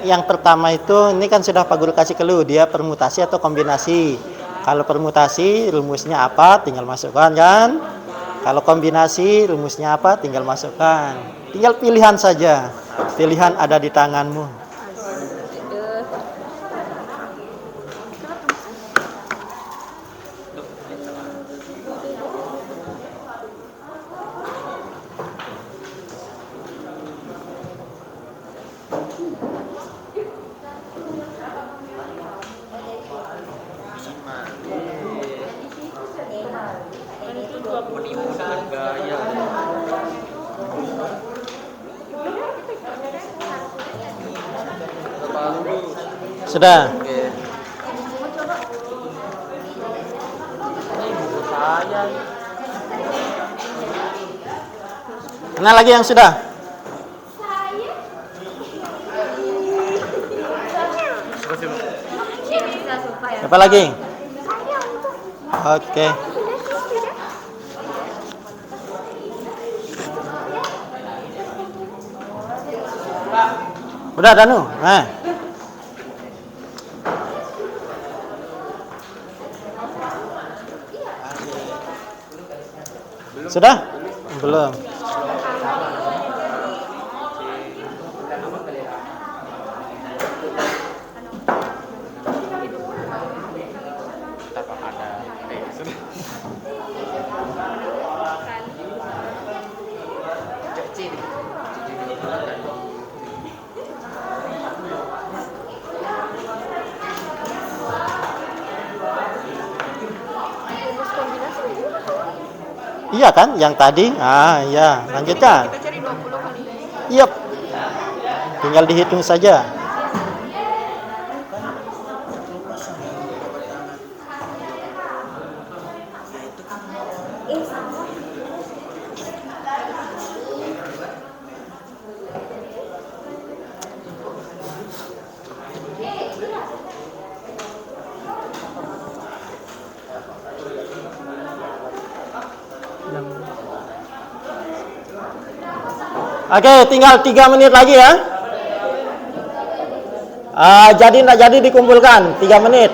yang pertama itu. Ini kan sudah Pak Guru kasih clue, dia permutasi atau kombinasi. Kalau permutasi rumusnya apa, tinggal masukkan kan. Kalau kombinasi rumusnya apa, tinggal masukkan. Tinggal pilihan saja. Pilihan ada di tanganmu. Sudah. Mana lagi yang sudah? Apa lagi? Oke. Udah Danu. Nah. Sudah? Belum. Iya kan, yang tadi? Ah, iya. Lanjutkan. Kita cari 20 kali. Yep. Tinggal dihitung saja. Oke, tinggal 3 menit lagi ya. Jadi tidak jadi dikumpulkan 3 menit.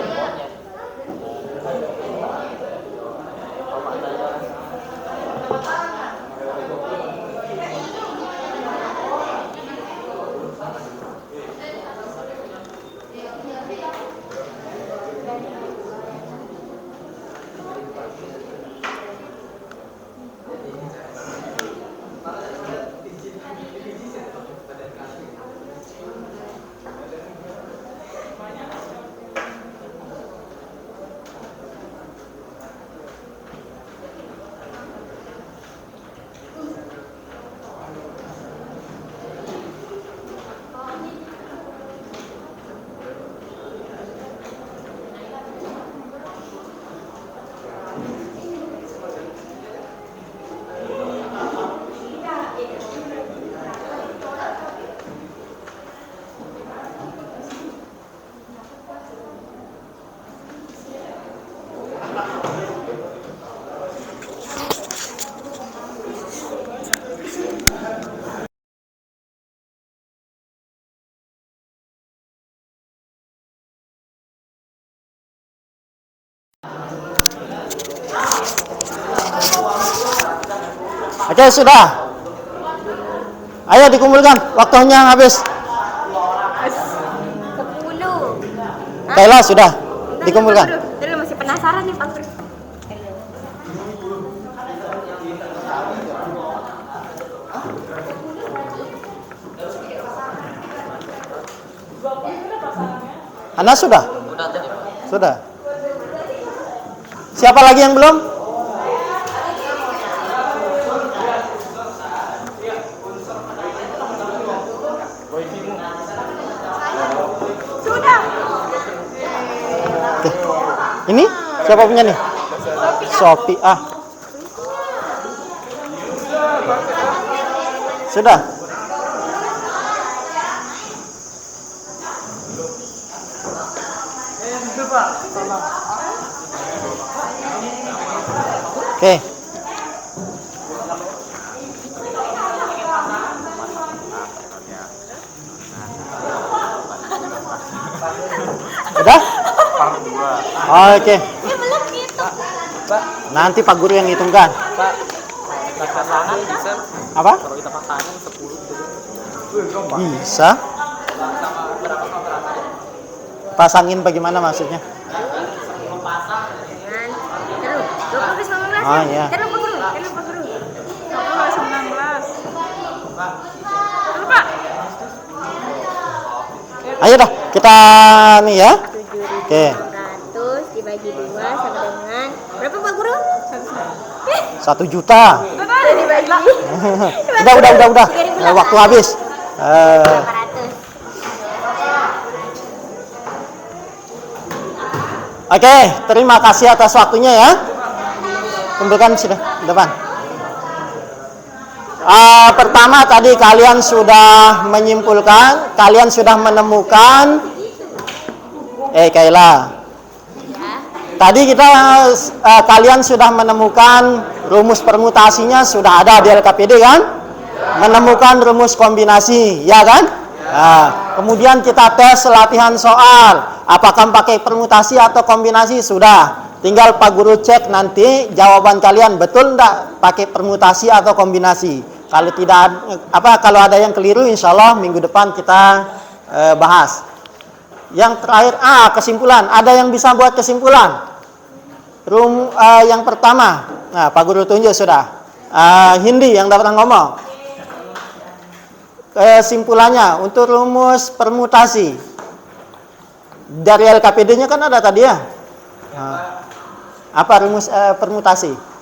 Oke, sudah. Ayo dikumpulkan, waktunya habis. 10. Kayla sudah dikumpulkan. Dulu masih penasaran nih Pak Guru. Ana sudah? Sudah. Siapa lagi yang belum? Sudah. Oke. Ini siapa punya nih? Sophie. Sudah. Oke. Sudah? Oke. Belum gitu. Nanti Pak Guru yang hitungkan. Pasangan bisa. Apa? Kalau kita pasangan 10 Bisa. Pasangin bagaimana maksudnya? Ah, iya. Ayo dah, kita nih ya. Oke. 100 dibagi 2 sama dengan berapa Pak Guru? 1 juta. Dibagi Udah. Waktu habis. 800. Oke, terima kasih atas waktunya ya. Kumpulkan sudah depan. Pertama tadi kalian sudah menyimpulkan, kalian sudah menemukan. Kayla. Tadi kita kalian sudah menemukan rumus permutasinya sudah ada di LKPD kan? Menemukan rumus kombinasi, ya kan? Kemudian kita tes latihan soal, apakah pakai permutasi atau kombinasi sudah. Tinggal Pak Guru cek nanti jawaban kalian betul enggak pakai permutasi atau kombinasi. Kalau tidak kalau ada yang keliru, insya Allah minggu depan kita bahas. Yang terakhir, kesimpulan. Ada yang bisa buat kesimpulan? Yang pertama, nah Pak Guru tunjuk sudah. Hindi yang dapat ngomong. Kesimpulannya untuk rumus permutasi dari LKPD-nya kan ada tadi ya. Apa rumus permutasi?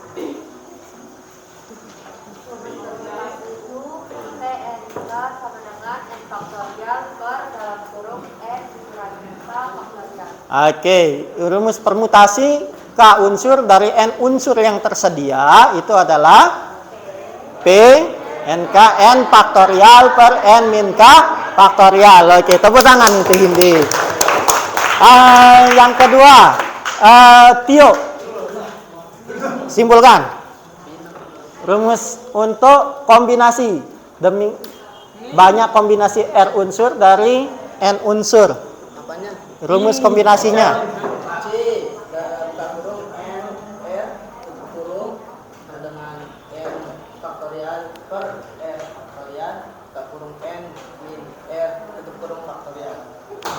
Oke, rumus permutasi K unsur dari N unsur yang tersedia itu adalah P NK N faktorial per N min K faktorial. Oke, tepuk tangan untuk Hindi. Yang kedua, Tio, simpulkan rumus untuk kombinasi demi banyak kombinasi R unsur dari N unsur. Rumus kombinasinya.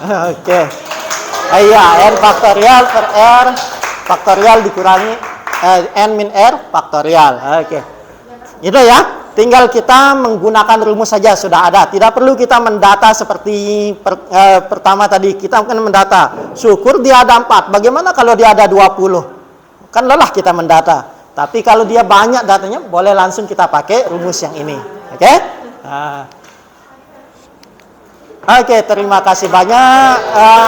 Oke. Iya, N faktorial per R faktorial dikurangi N min R faktorial. Oke. Itu ya. Tinggal kita menggunakan rumus saja sudah ada. Tidak perlu kita mendata seperti pertama tadi. Kita akan mendata. Syukur dia ada 4. Bagaimana kalau dia ada 20? Kan lelah kita mendata. Tapi kalau dia banyak datanya, boleh langsung kita pakai rumus yang ini. Oke? Oke, terima kasih banyak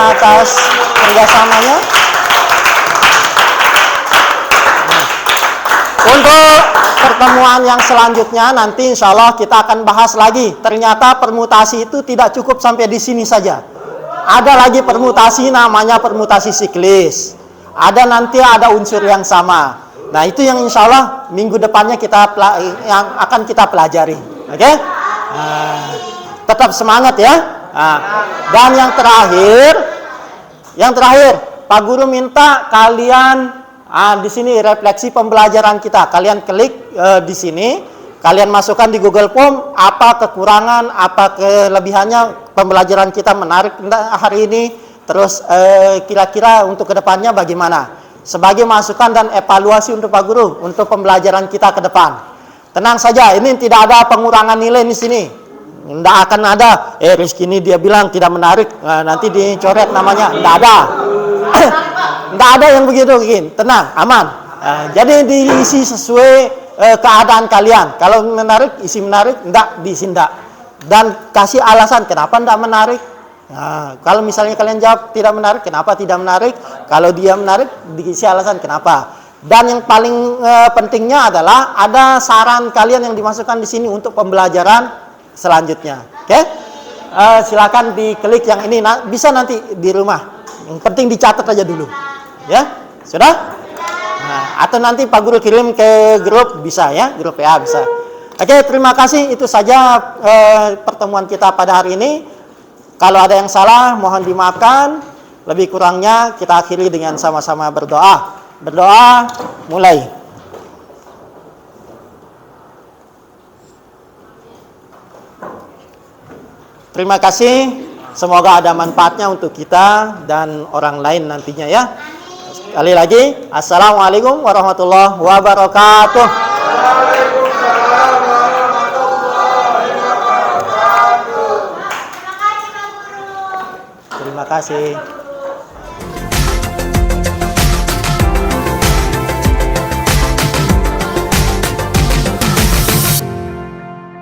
atas kerjasamanya. Untuk pertemuan yang selanjutnya nanti insya Allah kita akan bahas lagi. Ternyata permutasi itu tidak cukup sampai di sini saja. Ada lagi permutasi namanya permutasi siklis. Ada nanti ada unsur yang sama. Nah itu yang insya Allah minggu depannya yang akan kita pelajari. Oke? Tetap semangat ya. Dan yang terakhir, Pak Guru minta kalian di sini refleksi pembelajaran kita. Kalian klik di sini, kalian masukkan di Google Form apa kekurangan, apa kelebihannya pembelajaran kita menarik hari ini. Terus kira-kira untuk kedepannya bagaimana? Sebagai masukan dan evaluasi untuk Pak Guru untuk pembelajaran kita ke depan. Tenang saja, ini tidak ada pengurangan nilai di sini. Tidak akan ada. Rizky ini dia bilang tidak menarik, nanti dicoret namanya. Tidak ada. Tidak ada yang begitu, tenang, aman. Jadi diisi sesuai keadaan kalian. Kalau menarik, isi menarik, tidak diisi tidak. Dan kasih alasan kenapa tidak menarik. Nah, kalau misalnya kalian jawab tidak menarik, kenapa tidak menarik? Kalau dia menarik, diisi alasan kenapa. Dan yang paling pentingnya adalah ada saran kalian yang dimasukkan di sini untuk pembelajaran selanjutnya. Oke? Silakan diklik yang ini. Bisa nanti di rumah. Yang penting dicatat aja dulu. Ya, sudah? Nah, atau nanti Pak Guru kirim ke grup bisa ya, grup PA bisa. Oke, terima kasih. Itu saja pertemuan kita pada hari ini. Kalau ada yang salah, mohon dimaafkan. Lebih kurangnya kita akhiri dengan sama-sama berdoa. Berdoa, mulai. Terima kasih. Semoga ada manfaatnya untuk kita dan orang lain nantinya ya. Sekali lagi, Assalamualaikum warahmatullahi wabarakatuh. Terima kasih.